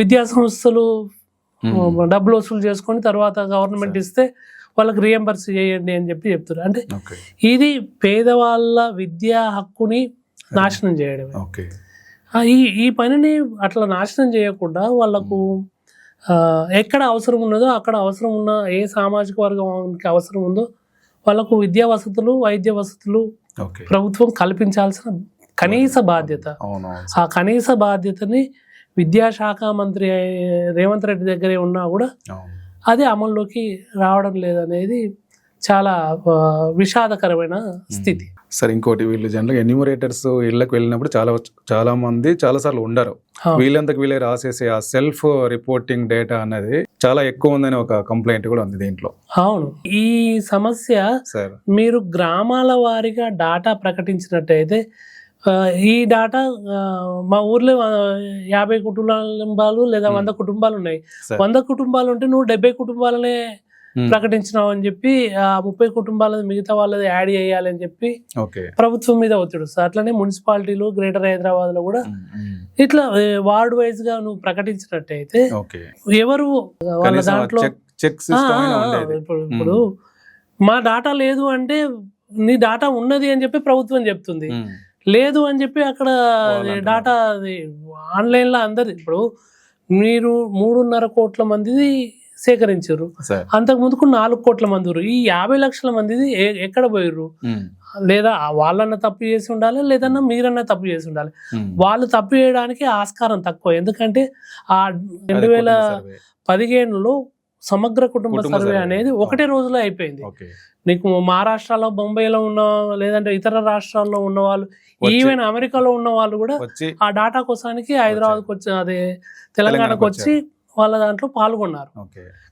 విద్యా సంస్థలు డబ్బులు వసూలు చేసుకొని తర్వాత గవర్నమెంట్ ఇస్తే వాళ్ళకి రియంబర్స్ చేయండి అని చెప్పి చెప్తారు. అంటే ఇది పేదవాళ్ళ విద్యా హక్కుని నాశనం చేయడమే. ఈ పనిని అట్లా నాశనం చేయకుండా వాళ్ళకు ఎక్కడ అవసరం ఉన్నదో అక్కడ అవసరం ఉన్న ఏ సామాజిక వర్గానికి అవసరం ఉందో వాళ్ళకు విద్యా వసతులు వైద్య వసతులు ప్రభుత్వం కల్పించాల్సిన కనీస బాధ్యత. ఆ కనీస బాధ్యతని విద్యాశాఖ మంత్రి రేవంత్ రెడ్డి దగ్గరే ఉన్నా కూడా అది అమల్లోకి రావడం లేదనేది చాలా విషాదకరమైన స్థితి. సరే ఇంకోటి, వీళ్ళు జనరల్గా ఎన్యూమరేటర్స్ ఇళ్ళకి వెళ్ళినప్పుడు చాలా మంది చాలా సార్లు ఉండరు. వీళ్ళంతకు వీళ్ళే రాసేసే ఆ సెల్ఫ్ రిపోర్టింగ్ డేటా అనేది చాలా ఎక్కువ ఉందని ఒక కంప్లైంట్ కూడా ఉంది దీంట్లో. అవును, ఈ సమస్య మీరు గ్రామాల వారీగా డాటా ప్రకటించినట్టయితే ఈ డాటా మా ఊర్లో 50 కుటుంబాలు లేదా 100 కుటుంబాలు ఉన్నాయి. 100 కుటుంబాలు ఉంటే నువ్వు 70 కుటుంబాలనే ప్రకటించినావు అని చెప్పి ఆ 30 కుటుంబాల మిగతా వాళ్ళది యాడ్ చేయాలని చెప్పి ప్రభుత్వం మీద ఒత్తిడి వస్తుంది. అట్లనే మున్సిపాలిటీలు గ్రేటర్ హైదరాబాద్ లో కూడా ఇట్లా వార్డ్ వైజ్ గా నువ్వు ప్రకటించినట్టయితే ఎవరు వాళ్ళ దాంట్లో ఇప్పుడు మా డాటా లేదు అంటే నీ డాటా ఉన్నది అని చెప్పి ప్రభుత్వం చెప్తుంది, లేదు అని చెప్పి అక్కడ డాటా ఆన్లైన్ లో అందరి ఇప్పుడు మీరు 3.5 కోట్ల మందిది సేకరించారు, అంతకు ముందుకు 4 కోట్ల మంది. ఈ 50 లక్షల మందిది ఎక్కడ పోయిర్రు? లేదా వాళ్ళన్నా తప్పు చేసి ఉండాలి, లేదన్నా మీరన్నా తప్పు చేసి ఉండాలి. వాళ్ళు తప్పు చేయడానికి ఆస్కారం తక్కువ, ఎందుకంటే ఆ 2015లో సమగ్ర కుటుంబ సర్వే అనేది ఒకటే రోజులో అయిపోయింది. నీకు మహారాష్ట్రలో బొంబాయిలో ఉన్న లేదంటే ఇతర రాష్ట్రాల్లో ఉన్న వాళ్ళు, ఈవెన్ అమెరికాలో ఉన్న వాళ్ళు కూడా ఆ డాటా కోసానికి హైదరాబాద్కి వచ్చి అదే తెలంగాణకు వచ్చి వాళ్ళ దాంట్లో పాల్గొన్నారు.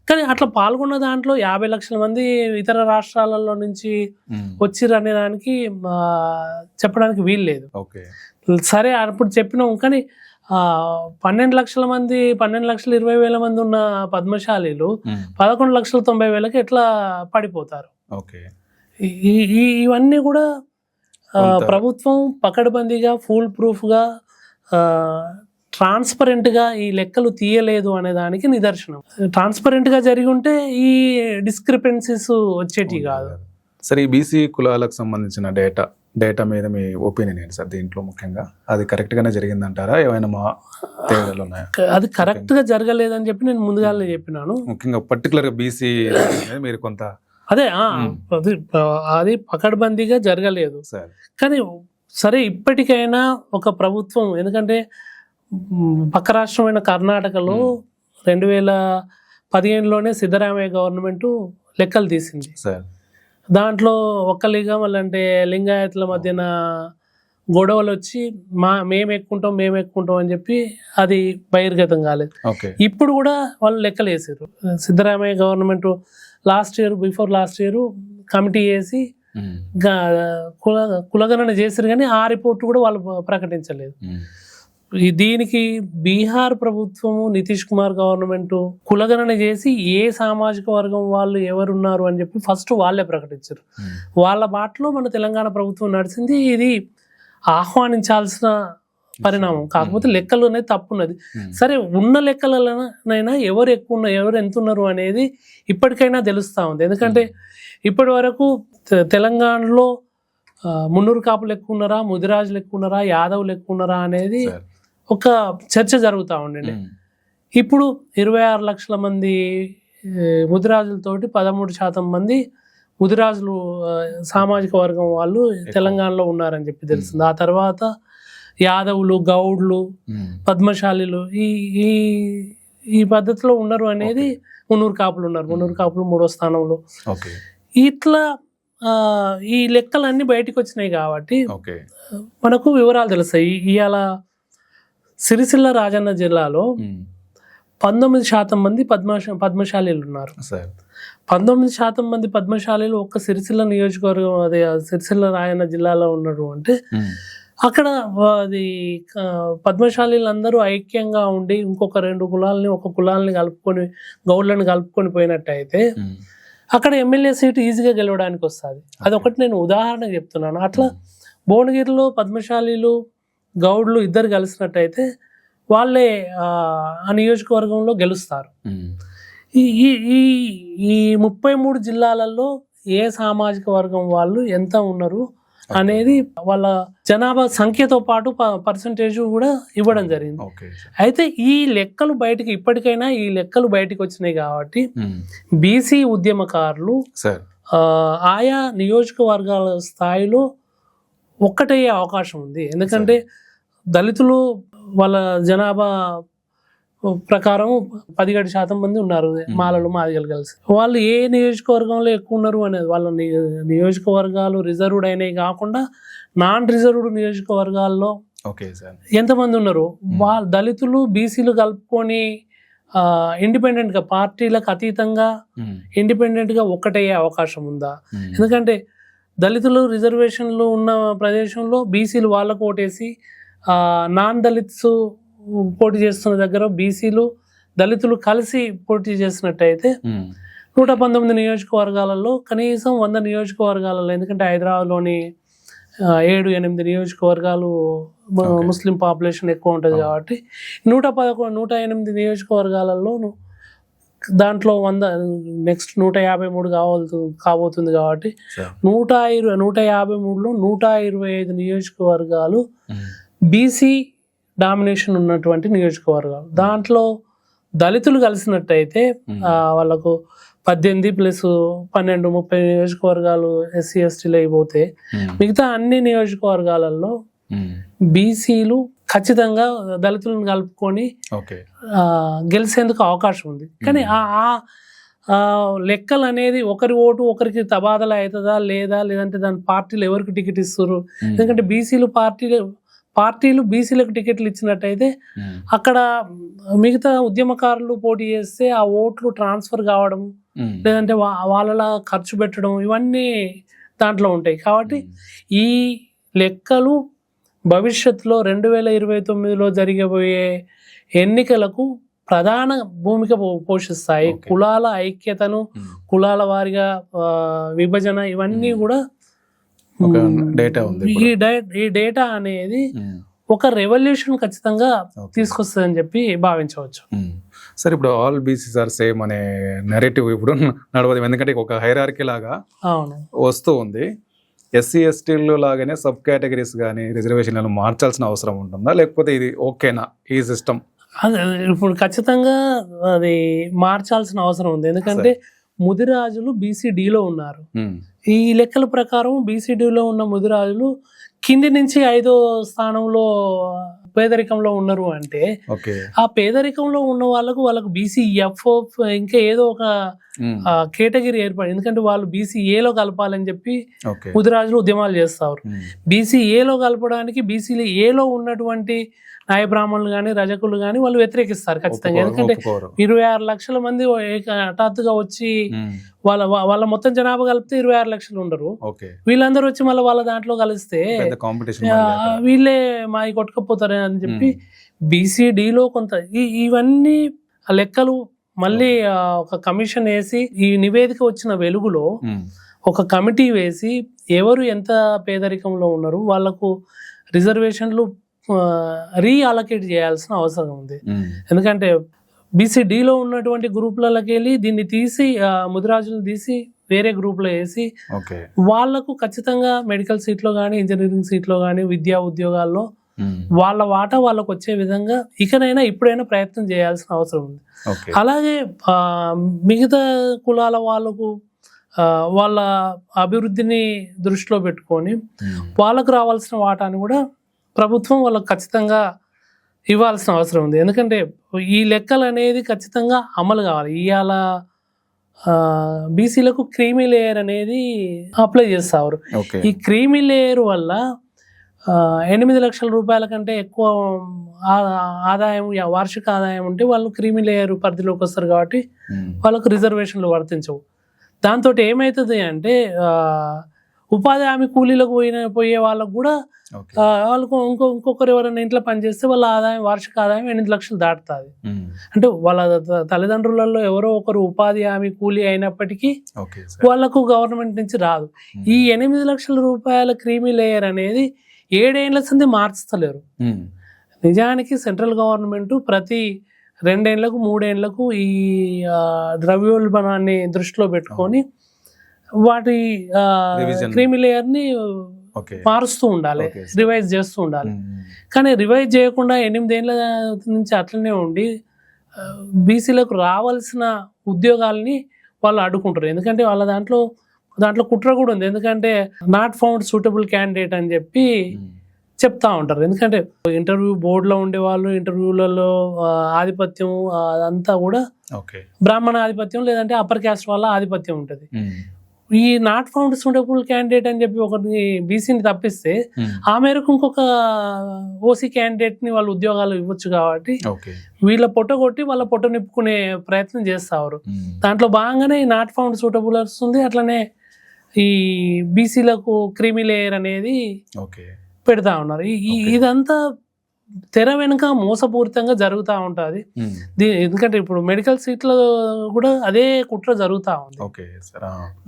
కానీ అట్లా పాల్గొన్న దాంట్లో 50 లక్షల మంది ఇతర రాష్ట్రాలలో నుంచి వచ్చిర్రు అనే దానికి చెప్పడానికి వీలు లేదు. సరే అప్పుడు చెప్పినాం, కానీ 12 లక్షల మంది 12,20,000 మంది ఉన్న పద్మశాలీలు 11,90,000కి ఎట్లా పడిపోతారు? ఇవన్నీ కూడా ప్రభుత్వం పకడ్బందీగా ఫుల్ ప్రూఫ్గా ట్రాన్స్పరెంట్గా ఈ లెక్కలు తీయలేదు అనే దానికి నిదర్శనం. ట్రాన్స్పరెంట్గా జరిగి ఉంటే ఈ డిస్క్రిపెన్సీస్ వచ్చేటి కాదు. సరే, ఈ బీసీ కులాలకు సంబంధించిన డేటా మీద మీ ఒపీనియన్ ఏంటి సార్? దీంట్లో ముఖ్యంగా అది కరెక్ట్ గానే జరిగిందంటారా? ఏమైనా మా తేడాలు ఉన్నాయా? అది కరెక్ట్ గా జరగలేదని చెప్పి నేను ముందుగానే చెప్పినాను. ముఖ్యంగా పర్టికులర్ గా బీసీ మీరు కొంత అది పకడ్బందీగా జరగలేదు. కానీ సరే, ఇప్పటికైనా ఒక ప్రభుత్వం, ఎందుకంటే పక్క రాష్ట్రమైన కర్ణాటకలో 2015లోనే సిద్ధరామయ్య గవర్నమెంట్ లెక్కలు తీసింది. దాంట్లో ఒక్కలిగా వాళ్ళంటే లింగాయతుల మధ్యన గొడవలు వచ్చి మేము ఎక్కుంటాం అని చెప్పి అది బహిర్గతం కాలేదు. ఇప్పుడు కూడా వాళ్ళు లెక్కలు వేసారు. Siddaramaiah government before last year committee వేసి కులగణన చేశారు, కానీ ఆ రిపోర్ట్ కూడా వాళ్ళు ప్రకటించలేదు. దీనికి బీహార్ ప్రభుత్వము నితీష్ కుమార్ గవర్నమెంట్ కులగణన చేసి ఏ సామాజిక వర్గం వాళ్ళు ఎవరున్నారు అని చెప్పి ఫస్ట్ వాళ్ళే ప్రకటించారు. వాళ్ళ బాటలో మన తెలంగాణ ప్రభుత్వం నడిచింది. ఇది ఆహ్వానించాల్సిన పరిణామం. కాకపోతే లెక్కలు అనేది తప్పున్నది. సరే, ఉన్న లెక్కలనైనా ఎవరు ఎక్కువ ఉన్నారు, ఎవరు ఎంత ఉన్నారు అనేది ఇప్పటికైనా తెలుస్తూ ఉంది. ఎందుకంటే ఇప్పటి వరకు తెలంగాణలో మున్నూరు కాపులు ఎక్కువ ఉన్నారా, ముదిరాజులు ఎక్కువ ఉన్నారా, యాదవులు ఎక్కువ ఉన్నారా అనేది ఒక చర్చ జరుగుతూ ఉండండి. ఇప్పుడు 26 లక్షల మంది ముదిరాజులతోటి 13% మంది ముదిరాజులు సామాజిక వర్గం వాళ్ళు తెలంగాణలో ఉన్నారని చెప్పి తెలుస్తుంది. ఆ తర్వాత యాదవులు, గౌడ్లు, పద్మశాలీలు ఈ పద్ధతిలో ఉన్నారు అనేది మున్నూరు కాపులు ఉన్నారు. మున్నూరు కాపులు 3వ స్థానంలో. ఇట్లా ఈ లెక్కలన్నీ బయటకు వచ్చినాయి కాబట్టి మనకు వివరాలు తెలుస్తాయి. ఇవాళ సిరిసిల్ల రాజన్న జిల్లాలో 19% మంది పద్మశాలీలు ఉన్నారు. 19% మంది పద్మశాలీలు ఒక్క సిరిసిల్ల నియోజకవర్గం, అదే సిరిసిల్ల రాయన్న జిల్లాలో ఉన్నారు అంటే అక్కడ అది పద్మశాలీలు అందరూ ఐక్యంగా ఉండి ఇంకొక 2 కులాలని ఒక కులాలని కలుపుకొని గౌడ్లను కలుపుకొని పోయినట్టయితే అక్కడ ఎమ్మెల్యే సీటు ఈజీగా గెలవడానికి వస్తుంది. అదొకటి నేను ఉదాహరణకు చెప్తున్నాను. అట్లా భువనగిరిలో పద్మశాలీలు గౌడ్లు ఇద్దరు కలిసినట్టయితే వాళ్ళే ఆ నియోజకవర్గంలో గెలుస్తారు. ఈ 33 జిల్లాలలో ఏ సామాజిక వర్గం వాళ్ళు ఎంత ఉన్నారు అనేది వాళ్ళ జనాభా సంఖ్యతో పాటు పర్సంటేజ్ కూడా ఇవ్వడం జరిగింది. అయితే ఈ లెక్కలు బయటకి ఇప్పటికైనా ఈ లెక్కలు బయటకు వచ్చినాయి కాబట్టి బీసీ ఉద్యమకారులు ఆయా నియోజకవర్గాల స్థాయిలో ఒక్కటయ్యే అవకాశం ఉంది. ఎందుకంటే దళితులు వాళ్ళ జనాభా ప్రకారం 17% మంది ఉన్నారు, మాలలు మాదిగలు కలిసి. వాళ్ళు ఏ నియోజకవర్గంలో ఎక్కువ ఉన్నారు అనేది వాళ్ళ నియోజకవర్గాలు రిజర్వ్డ్ అయినవి కాకుండా నాన్ రిజర్వ్డ్ నియోజకవర్గాల్లో ఎంతమంది ఉన్నారు, వాళ్ళ దళితులు బీసీలు కలుపుకొని ఇండిపెండెంట్గా పార్టీలకు అతీతంగా ఇండిపెండెంట్గా ఒక్కటయ్యే అవకాశం ఉందా? ఎందుకంటే దళితులు రిజర్వేషన్లు ఉన్న ప్రదేశంలో బీసీలు వాళ్ళకు ఓటేసి నాన్ దళిత్స్ పోటీ చేస్తున్న దగ్గర బీసీలు దళితులు కలిసి పోటీ చేసినట్టయితే 119 నియోజకవర్గాలలో కనీసం 100 నియోజకవర్గాలలో, ఎందుకంటే హైదరాబాద్లోని 7-8 నియోజకవర్గాలు ముస్లిం పాపులేషన్ ఎక్కువ ఉంటుంది కాబట్టి 111-108 నియోజకవర్గాలలో దాంట్లో 100 నెక్స్ట్ 153 కాబోతుంది కాబట్టి 153లో 125 నియోజకవర్గాలు బీసీ డామినేషన్ ఉన్నటువంటి నియోజకవర్గాలు. దాంట్లో దళితులు కలిసినట్టయితే వాళ్ళకు 18+12-30 నియోజకవర్గాలు ఎస్సీ ఎస్టీలు అయిపోతే మిగతా అన్ని నియోజకవర్గాలలో బీసీలు ఖచ్చితంగా దళితులను కలుపుకొని గెలిచేందుకు అవకాశం ఉంది. కానీ ఆ లెక్కలు అనేది ఒకరి ఓటు ఒకరికి తబాదలా అవుతుందా లేదా, లేదంటే దాని పార్టీలు ఎవరికి టికెట్ ఇస్తారు? ఎందుకంటే పార్టీలు బీసీలకు టికెట్లు ఇచ్చినట్టయితే అక్కడ మిగతా ఉద్యమకారులు పోటీ చేస్తే ఆ ఓట్లు ట్రాన్స్ఫర్ కావడం, లేదంటే వాళ్ళలా ఖర్చు పెట్టడం, ఇవన్నీ దాంట్లో ఉంటాయి. కాబట్టి ఈ లెక్కలు భవిష్యత్తులో 2029లో జరగబోయే ఎన్నికలకు ప్రధాన భూమిక పోషిస్తాయి. కులాల ఐక్యతను, కులాల వారిగా విభజన, ఇవన్నీ కూడా డేటా ఉంది. ఈ డేటా అనేది ఒక రెవల్యూషన్ ఖచ్చితంగా తీసుకొస్తుందని చెప్పి భావించవచ్చు. సరే, ఇప్పుడు ఆల్ బీసీస్ ఆర్ సేమ్ అనే నెరేటివ్ ఇప్పుడు నడవదు, ఎందుకంటే ఒక హైరార్కీ లాగా వస్తూ ఉంది. ఎస్సీ ఎస్టీల్లో లాగానే సబ్ కేటగిరీస్ కానీ రిజర్వేషన్లను మార్చాల్సిన అవసరం ఉంటుందా, లేకపోతే ఇది ఓకేనా ఈ సిస్టమ్? ఇప్పుడు ఖచ్చితంగా అది మార్చాల్సిన అవసరం ఉంది. ఎందుకంటే ముదిరాజులు బీసీడీలో ఉన్నారు. ఈ లెక్కల ప్రకారం బీసీడీలో ఉన్న ముదిరాజులు కింది నుంచి 5వ స్థానంలో పేదరికంలో ఉన్నారు. అంటే ఆ పేదరికంలో ఉన్న వాళ్ళకు బీసీఎఫ్ ఇంకా ఏదో ఒక కేటగిరీ ఏర్పడి, ఎందుకంటే వాళ్ళు బీసీఏలో కలపాలని చెప్పి ముదిరాజులు ఉద్యమాలు చేస్తారు. బీసీఏలో కలపడానికి బీసీలు ఏలో ఉన్నటువంటి నాయ బ్రాహ్మణులు కానీ రజకులు కానీ వాళ్ళు వ్యతిరేకిస్తారు ఖచ్చితంగా. ఎందుకంటే 26 లక్షల మంది హఠాత్తుగా వచ్చి వాళ్ళ మొత్తం జనాభా కలిపితే 26 లక్షలు ఉండరు. వీళ్ళందరూ వచ్చి మళ్ళీ వాళ్ళ దాంట్లో కలిస్తే వీళ్ళే మావి కొట్టుకపోతారు అని చెప్పి బీసీడీలో కొంత ఇవన్నీ లెక్కలు మళ్ళీ ఒక కమిషన్ వేసి ఈ నివేదిక వచ్చిన వెలుగులో ఒక కమిటీ వేసి ఎవరు ఎంత పేదరికంలో ఉన్నారు వాళ్ళకు రిజర్వేషన్లు రీఅలొకేట్ చేయాల్సిన అవసరం ఉంది. ఎందుకంటే బీసీడీలో ఉన్నటువంటి గ్రూపులకి వెళ్ళి దీన్ని తీసి ముదిరాజులు తీసి వేరే గ్రూప్లో వేసి వాళ్లకు ఖచ్చితంగా మెడికల్ సీట్లో కానీ ఇంజనీరింగ్ సీట్లో కానీ విద్యా ఉద్యోగాల్లో వాళ్ళ వాటా వాళ్ళకు వచ్చే విధంగా ఇప్పుడైనా ప్రయత్నం చేయాల్సిన అవసరం ఉంది. అలాగే మిగతా కులాల వాళ్ళకు వాళ్ళ అభివృద్ధిని దృష్టిలో పెట్టుకొని వాళ్ళకు రావాల్సిన వాటాని కూడా ప్రభుత్వం వాళ్ళకు ఖచ్చితంగా ఇవ్వాల్సిన అవసరం ఉంది. ఎందుకంటే ఈ లెక్కలు అనేది ఖచ్చితంగా అమలు కావాలి. ఇవాళ బీసీలకు క్రీమీ లేయర్ అనేది అప్లై చేస్తారు. ఈ క్రీమీ లేయర్ వల్ల 8 లక్షల రూపాయల కంటే ఎక్కువ ఆదాయం, వార్షిక ఆదాయం ఉంటే వాళ్ళు క్రీమీ లేయర్ పరిధిలోకి వస్తారు కాబట్టి వాళ్ళకు రిజర్వేషన్లు వర్తించవు. దాంతో ఏమవుతుంది అంటే ఉపాధి హామీ కూలీలకు పోయే వాళ్ళకు కూడా వాళ్ళకు ఇంకొకరు ఎవరైనా ఇంట్లో పనిచేస్తే వాళ్ళ ఆదాయం, వార్షిక ఆదాయం 8 లక్షలు దాటుతుంది. అంటే వాళ్ళ తల్లిదండ్రులలో ఎవరో ఒకరు ఉపాధి హామీ కూలీ అయినప్పటికీ వాళ్ళకు గవర్నమెంట్ నుంచి రాదు. ఈ 8 లక్షల రూపాయల క్రీమీ లేయర్ అనేది 7 ఏళ్ల సంది మార్చలేరు. నిజానికి సెంట్రల్ గవర్నమెంట్ ప్రతి 2 ఏళ్లకు 3 ఏళ్లకు ఈ ద్రవ్యోల్బణాన్ని దృష్టిలో పెట్టుకొని వాటి క్రీమీ లేయర్ ని మారుస్తూ ఉండాలి, రివైజ్ చేస్తూ ఉండాలి. కానీ రివైజ్ చేయకుండా 8 ఏళ్ల నుంచి అట్లనే ఉండి బీసీలకు రావాల్సిన ఉద్యోగాల్ని వాళ్ళు అడ్డుకుంటారు. ఎందుకంటే వాళ్ళ దాంట్లో కుట్ర కూడా ఉంది. ఎందుకంటే నాట్ ఫౌండ్ సూటబుల్ క్యాండిడేట్ అని చెప్పి చెప్తా ఉంటారు. ఎందుకంటే ఇంటర్వ్యూ బోర్డులో ఉండేవాళ్ళు, ఇంటర్వ్యూలలో ఆధిపత్యం అదంతా కూడా బ్రాహ్మణ ఆధిపత్యం లేదంటే అప్పర్ క్యాస్ట్ వాళ్ళ ఆధిపత్యం ఉంటుంది. ఈ నాట్ ఫౌండ్ సూటబుల్ క్యాండిడేట్ అని చెప్పి ఒకరిని బీసీని తప్పిస్తే ఆ మేరకు ఇంకొక ఓసీ క్యాండిడేట్ ని వాళ్ళు ఉద్యోగాలు ఇవ్వచ్చు. కాబట్టి వీళ్ళ పొట్ట కొట్టి వాళ్ళ పొట్ట నిప్పుకునే ప్రయత్నం చేస్తారు. దాంట్లో భాగంగానే ఈ నాట్ ఫౌండ్ సూటబుల్ వస్తుంది. అట్లనే ఈ బీసీలకు క్రీమీ లేయర్ అనేది పెడతా ఉన్నారు. ఇదంతా తెర వెనుక మోసపూరితంగా జరుగుతూ ఉంటుంది. ఎందుకంటే ఇప్పుడు మెడికల్ సీట్లో కూడా అదే కుట్ర జరుగుతూ ఉంది.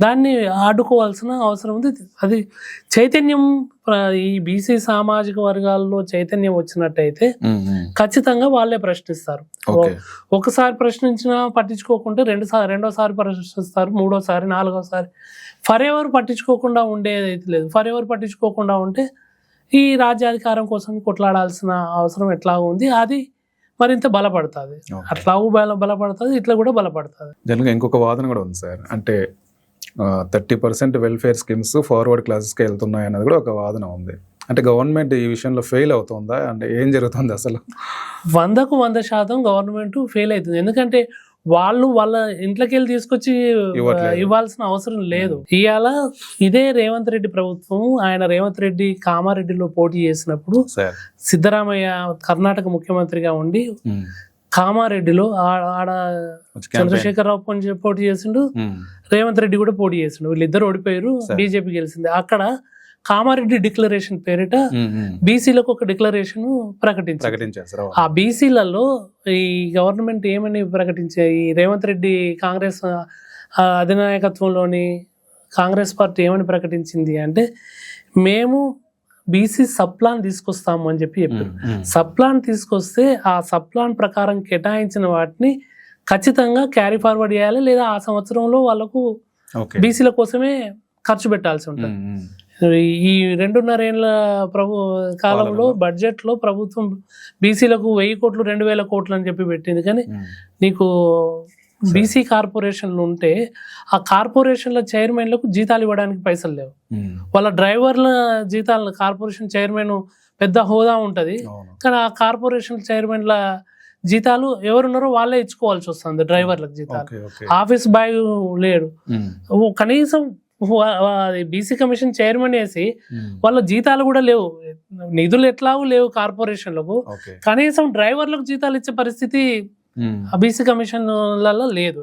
దాన్ని ఆడుకోవాల్సిన అవసరం ఉంది. అది చైతన్యం ఈ బీసీ సామాజిక వర్గాల్లో చైతన్యం వచ్చినట్టయితే ఖచ్చితంగా వాళ్ళే ప్రశ్నిస్తారు. ఒకసారి ప్రశ్నించినా పట్టించుకోకుంటే రెండోసారి ప్రశ్నిస్తారు, మూడోసారి, నాలుగోసారి. ఫర్ ఎవర్ పట్టించుకోకుండా ఉండేది అయితే లేదు. ఫర్ ఎవర్ పట్టించుకోకుండా ఉంటే ఈ రాజ్యాధికారం కోసం కొట్లాడాల్సిన అవసరం ఎట్లా ఉంది, అది మరింత బలపడుతుంది. అట్లాగూ బలపడుతుంది, ఇట్లా కూడా బలపడుతుంది. జనరల్గా ఇంకొక వాదన కూడా ఉంది సార్, అంటే 30% వెల్ఫేర్ స్కీమ్స్ ఫార్వర్డ్ క్లాసెస్కి వెళ్తున్నాయి అన్నది కూడా ఒక వాదన ఉంది. అంటే గవర్నమెంట్ ఈ విషయంలో ఫెయిల్ అవుతుందా? అంటే ఏం జరుగుతుంది అసలు? 100% గవర్నమెంట్ ఫెయిల్ అవుతుంది. ఎందుకంటే వాళ్ళు వాళ్ళ ఇంట్లోకి వెళ్ళి తీసుకొచ్చి ఇవ్వాల్సిన అవసరం లేదు. ఇవాళ ఇదే రేవంత్ రెడ్డి ప్రభుత్వం, రేవంత్ రెడ్డి కామారెడ్డిలో పోటీ చేసినప్పుడు సిద్ధరామయ్య కర్ణాటక ముఖ్యమంత్రిగా ఉండి కామారెడ్డిలో ఆడ చంద్రశేఖరరావు పోటీ చేసిండు, రేవంత్ రెడ్డి కూడా పోటీ చేసిండు. వీళ్ళిద్దరు ఓడిపోయారు, బీజేపీ గెలిచింది. అక్కడ కామారెడ్డి డిక్లరేషన్ పేరిట బీసీలకు ఒక డిక్లరేషన్ ప్రకటించారు. ఆ బీసీలలో ఈ గవర్నమెంట్ ఏమని ఈ రేవంత్ రెడ్డి కాంగ్రెస్ అధినాయకత్వంలోని కాంగ్రెస్ పార్టీ ఏమని ప్రకటించింది అంటే, మేము బీసీ సప్లాన్ తీసుకొస్తాము అని చెప్పారు. సప్లాన్ తీసుకొస్తే ఆ సప్లాన్ ప్రకారం కేటాయించిన వాటిని ఖచ్చితంగా క్యారీ ఫార్వర్డ్ చేయాలి, లేదా ఆ సంవత్సరంలో వాళ్ళకు బీసీల కోసమే ఖర్చు పెట్టాల్సి ఉంటుంది. ఈ 2.5 ఏళ్ల కాలంలో బడ్జెట్ లో ప్రభుత్వం బీసీలకు 1000 కోట్లు 2000 కోట్లు అని చెప్పి పెట్టింది. కానీ నీకు బీసీ కార్పొరేషన్లు ఉంటే ఆ కార్పొరేషన్ల చైర్మన్లకు జీతాలు ఇవ్వడానికి పైసలు లేవు. వాళ్ళ డ్రైవర్ల జీతాలను, కార్పొరేషన్ చైర్మన్ పెద్ద హోదా ఉంటది, కానీ ఆ కార్పొరేషన్ చైర్మన్ల జీతాలు ఎవరున్నారో వాళ్ళే ఇచ్చుకోవాల్సి వస్తుంది. డ్రైవర్లకు జీతాలు, ఆఫీస్ బాయ్ లేడు. కనీసం బీసీ కమిషన్ చైర్మన్ వేసి వాళ్ళ జీతాలు కూడా లేవు, నిధులు ఎట్లాగూ లేవు కార్పొరేషన్లకు. కనీసం డ్రైవర్లకు జీతాలు ఇచ్చే పరిస్థితి బీసీ కమిషన్లలో లేదు.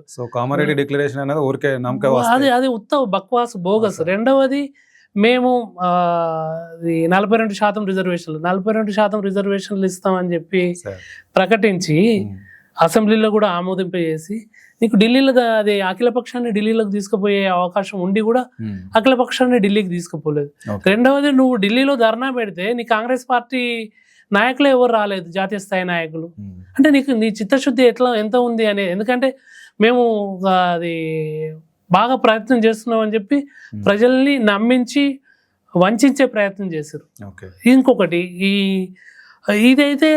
అది ఉత్త బక్వాస్, బోగస్. రెండవది, మేము 42% రిజర్వేషన్లు ఇస్తామని చెప్పి ప్రకటించి అసెంబ్లీలో కూడా ఆమోదింపజేసి నీకు ఢిల్లీలో అది అఖిలపక్షాన్ని ఢిల్లీలోకి తీసుకుపోయే అవకాశం ఉండి కూడా అఖిలపక్షాన్ని ఢిల్లీకి తీసుకుపోలేదు. రెండవది, నువ్వు ఢిల్లీలో ధర్నా పెడితే నీ కాంగ్రెస్ పార్టీ నాయకులు ఎవరు రాలేదు, జాతీయ స్థాయి నాయకులు. అంటే నీ చిత్తశుద్ధి ఎంత ఉంది అనేది. ఎందుకంటే మేము అది బాగా ప్రయత్నం చేస్తున్నాం అని చెప్పి ప్రజల్ని నమ్మించి వంచే ప్రయత్నం చేశారు. ఇంకొకటి, ఇదైతే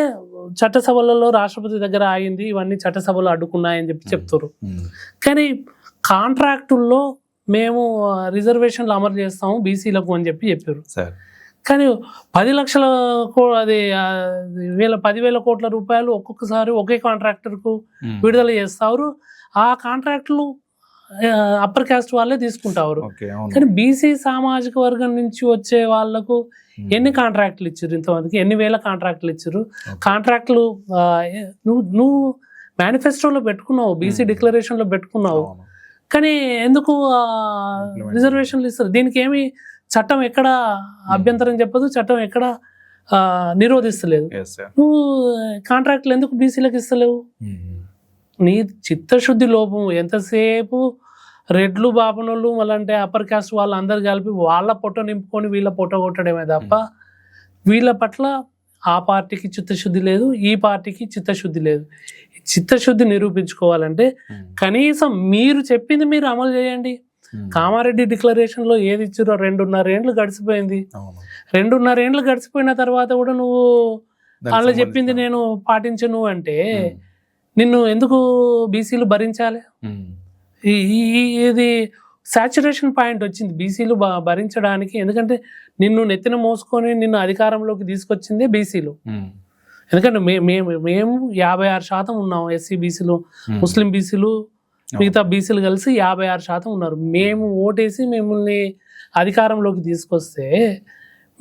చట్టసభలలో రాష్ట్రపతి దగ్గర ఆగింది, ఇవన్నీ చట్టసభలో అడ్డుకున్నాయని చెప్పి చెప్తారు. కానీ కాంట్రాక్టుల్లో మేము రిజర్వేషన్లు అమలు చేస్తాము బీసీలకు అని చెప్పారు. కానీ 10,000 కోట్ల రూపాయలు ఒక్కొక్కసారి ఒకే కాంట్రాక్టర్కు విడుదల చేస్తారు. ఆ కాంట్రాక్టులు అప్పర్ క్యాస్ట్ వాళ్ళే తీసుకుంటారు. కానీ బీసీ సామాజిక వర్గం నుంచి వచ్చే వాళ్లకు ఎన్ని కాంట్రాక్టులు ఇచ్చారు ఇంతమందికి, ఎన్ని వేల కాంట్రాక్టులు ఇచ్చారు. కాంట్రాక్టులు నువ్వు మేనిఫెస్టోలో పెట్టుకున్నావు, బీసీ డిక్లరేషన్లో పెట్టుకున్నావు, కానీ ఎందుకు రిజర్వేషన్లు ఇస్తారు? దీనికి ఏమి చట్టం ఎక్కడ అభ్యంతరం చెప్పదు, చట్టం ఎక్కడ నిరోధిస్తలేదు. నువ్వు కాంట్రాక్టులు ఎందుకు బీసీలకు ఇస్తలేవు? నీ చిత్తశుద్ధి లోపం. ఎంతసేపు రెడ్లు బాపనోళ్ళు మళ్ళంటే అప్పర్ కాస్ట్ వాళ్ళు అందరు కలిపి వాళ్ళ పొట్ట నింపుకొని వీళ్ళ పొట్ట కొట్టడమే తప్ప వీళ్ళ పట్ల ఆ పార్టీకి చిత్తశుద్ధి లేదు, ఈ పార్టీకి చిత్తశుద్ధి లేదు. చిత్తశుద్ధి నిరూపించుకోవాలంటే కనీసం మీరు చెప్పింది మీరు అమలు చేయండి. కామారెడ్డి డిక్లరేషన్లో ఏది ఇచ్చారో 2.5 ఏండ్లు గడిచిపోయింది. 2.5 ఏండ్లు గడిచిపోయిన తర్వాత కూడా నువ్వు వాళ్ళు చెప్పింది నేను పాటించను అంటే నిన్ను ఎందుకు బీసీలు భరించాలి? ఇది సాచురేషన్ పాయింట్ వచ్చింది బీసీలు భరించడానికి. ఎందుకంటే నిన్ను నెత్తిన మోసుకొని నిన్ను అధికారంలోకి తీసుకొచ్చిందే బీసీలు. ఎందుకంటే మేము 56% ఉన్నాం, ఎస్సీ బీసీలు, ముస్లిం బీసీలు, మిగతా బీసీలు కలిసి 56% ఉన్నారు. మేము ఓటేసి మిమ్మల్ని అధికారంలోకి తీసుకొస్తే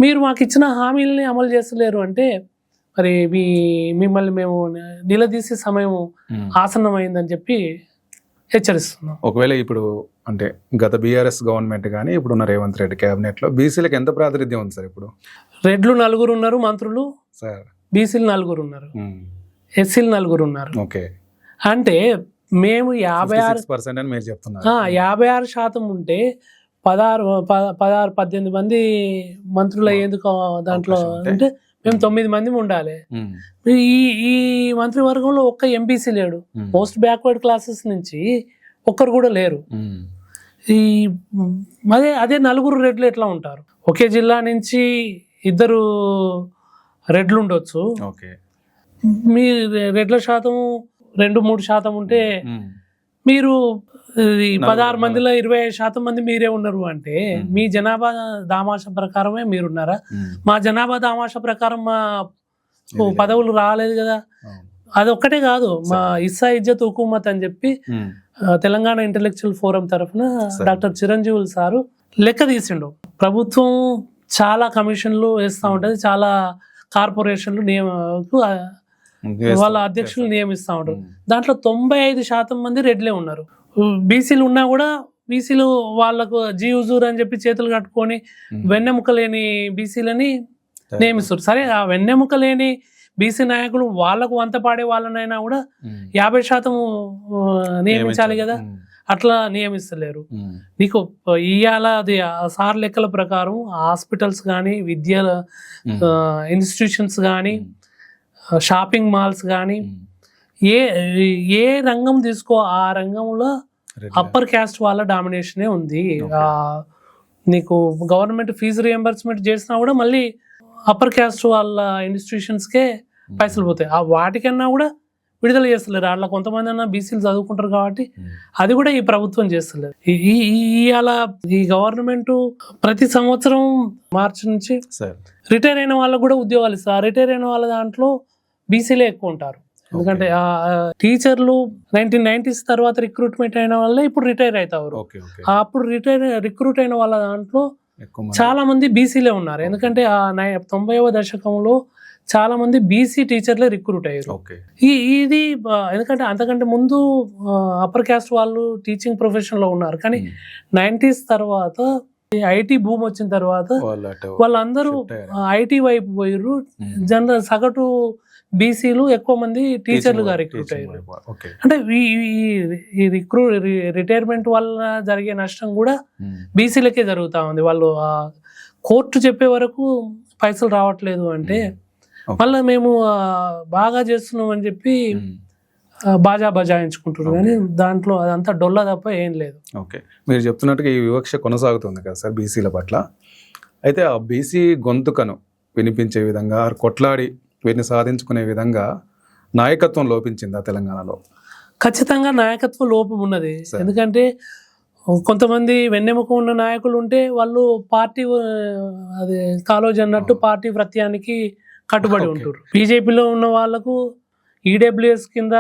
మీరు మాకు ఇచ్చిన హామీలని అమలు చేస్తలేరు అంటే మరి మిమ్మల్ని మేము నిలదీసే సమయం ఆసన్నమైందని చెప్పి హెచ్చరిస్తున్నాం. ఒకవేళ ఇప్పుడు అంటే గత బీఆర్ఎస్ గవర్నమెంట్ కానీ ఇప్పుడున్న రేవంత్ రెడ్డి క్యాబినెట్లో బీసీలకు ఎంత ప్రాతినిధ్యం ఉంది సార్? ఇప్పుడు రెడ్లు 4 ఉన్నారు మంత్రులు సార్, బీసీలు 4 ఉన్నారు, ఎస్సీలు 4 ఉన్నారు. ఓకే, అంటే మేము 56% అని మీరు చెప్తున్నారు. 56% ఉంటే 18 మంది మంత్రులు అయ్యేందుకు దాంట్లో అంటే మేము 9 మంది ఉండాలి. ఈ మంత్రివర్గంలో ఒక్క ఎంపీసీ లేడు. మోస్ట్ బ్యాక్వర్డ్ క్లాసెస్ నుంచి ఒక్కరు కూడా లేరు. అదే 4 రెడ్లు ఎట్లా ఉంటారు? ఒకే జిల్లా నుంచి 2 రెడ్లు ఉండొచ్చు. మీ రెడ్ల శాతం 2-3% ఉంటే మీరు 16 మందిలో 25% మంది మీరే ఉన్నారు అంటే మీ జనాభా దామాషా ప్రకారమే మీరున్నారా? మా జనాభా దామాషా ప్రకారం మా పదవులు రాలేదు కదా. అదొక్కటే కాదు, మా ఇస్సా ఇజ్జత్ హుకూమత్ అని చెప్పి తెలంగాణ ఇంటలెక్చువల్ ఫోరం తరఫున డాక్టర్ చిరంజీవులు సారు లెక్క తీసిండు. ప్రభుత్వం చాలా కమిషన్లు వేస్తూ ఉంటుంది, చాలా కార్పొరేషన్లు వాళ్ళ అధ్యక్షులు నియమిస్తూ ఉంటారు. దాంట్లో 95% మంది రెడ్లే ఉన్నారు. బీసీలు ఉన్నా కూడా బీసీలు వాళ్ళకు జీవుజూర్ అని చెప్పి చేతులు కట్టుకొని వెన్నెముక లేని బీసీలని నియమిస్తారు. సరే, ఆ వెన్నెముక లేని బీసీ నాయకులు వాళ్ళకు వంత పాడే వాళ్ళనైనా కూడా 50% నియమించాలి కదా, అట్లా నియమిస్తలేరు. నీకు ఇవాళ అది సార్ లెక్కల ప్రకారం హాస్పిటల్స్ కానీ, విద్య ఇన్స్టిట్యూషన్స్ కానీ, షాపింగ్ మాల్స్ కానీ, ఏ రంగం తీసుకో ఆ రంగంలో అప్పర్ క్యాస్ట్ వాళ్ళ డామినేషనే ఉంది. నీకు గవర్నమెంట్ ఫీజు రియంబర్స్మెంట్ చేసినా కూడా మళ్ళీ అప్పర్ క్యాస్ట్ వాళ్ళ ఇన్స్టిట్యూషన్స్కే పైసలు పోతాయి. వాటికన్నా కూడా విడుదల చేస్తలేరు. అట్లా కొంతమంది అన్న బీసీలు చదువుకుంటారు కాబట్టి అది కూడా ఈ ప్రభుత్వం చేస్తలేదు. ఈ గవర్నమెంట్ ప్రతి సంవత్సరం మార్చి నుంచి రిటైర్ అయిన వాళ్ళకు కూడా ఉద్యోగాలు ఇస్తారు. రిటైర్ అయిన వాళ్ళ దాంట్లో బీసీలే ఎక్కువ ఉంటారు. ఎందుకంటే టీచర్లు 1990s తర్వాత రిక్రూట్మెంట్ అయిన వాళ్ళే ఇప్పుడు రిటైర్ అవుతారు. అప్పుడు రిక్రూట్ అయిన వాళ్ళ దాంట్లో చాలా మంది బీసీలే ఉన్నారు. ఎందుకంటే 90వ దశకంలో చాలా మంది బీసీ టీచర్లే రిక్రూట్ అయ్యారు. ఇది ఎందుకంటే అంతకంటే ముందు అప్పర్ క్యాస్ట్ వాళ్ళు టీచింగ్ ప్రొఫెషన్ లో ఉన్నారు. కానీ 90s తర్వాత ఐటీ భూమి వచ్చిన తర్వాత వాళ్ళందరూ ఐటీ వైపు పోయారు. జనరల్ సగటు బీసీలు ఎక్కువ మంది టీచర్లుగా రిక్రూట్ అయ్యారు. అంటే ఈ రిటైర్మెంట్ వల్ల జరిగే నష్టం కూడా బీసీలకే జరుగుతా ఉంది. వాళ్ళు కోర్టు చెప్పే వరకు పైసలు రావట్లేదు అంటే మళ్ళీ మేము బాగా చేస్తున్నాం అని చెప్పి బాజా బజాయించుకుంటున్నారు. కానీ దాంట్లో అదంతా డొల్ల తప్ప ఏం లేదు. ఓకే, మీరు చెప్తున్నట్టుగా ఈ వివక్ష కొనసాగుతుంది కదా సార్ బీసీల పట్ల. అయితే ఆ బీసీ గొంతుకను వినిపించే విధంగా, కొట్లాడి వీటిని సాధించుకునే విధంగా నాయకత్వం లోపించిందా తెలంగాణలో? ఖచ్చితంగా నాయకత్వ లోపం ఉన్నది. ఎందుకంటే కొంతమంది వెన్నెముక ఉన్న నాయకులు ఉంటే వాళ్ళు పార్టీ అది కాలోజీ అన్నట్టు పార్టీ ప్రత్యానికి కట్టుబడి ఉంటారు. బీజేపీలో ఉన్న వాళ్ళకు ఈడబ్ల్యూఎస్ కింద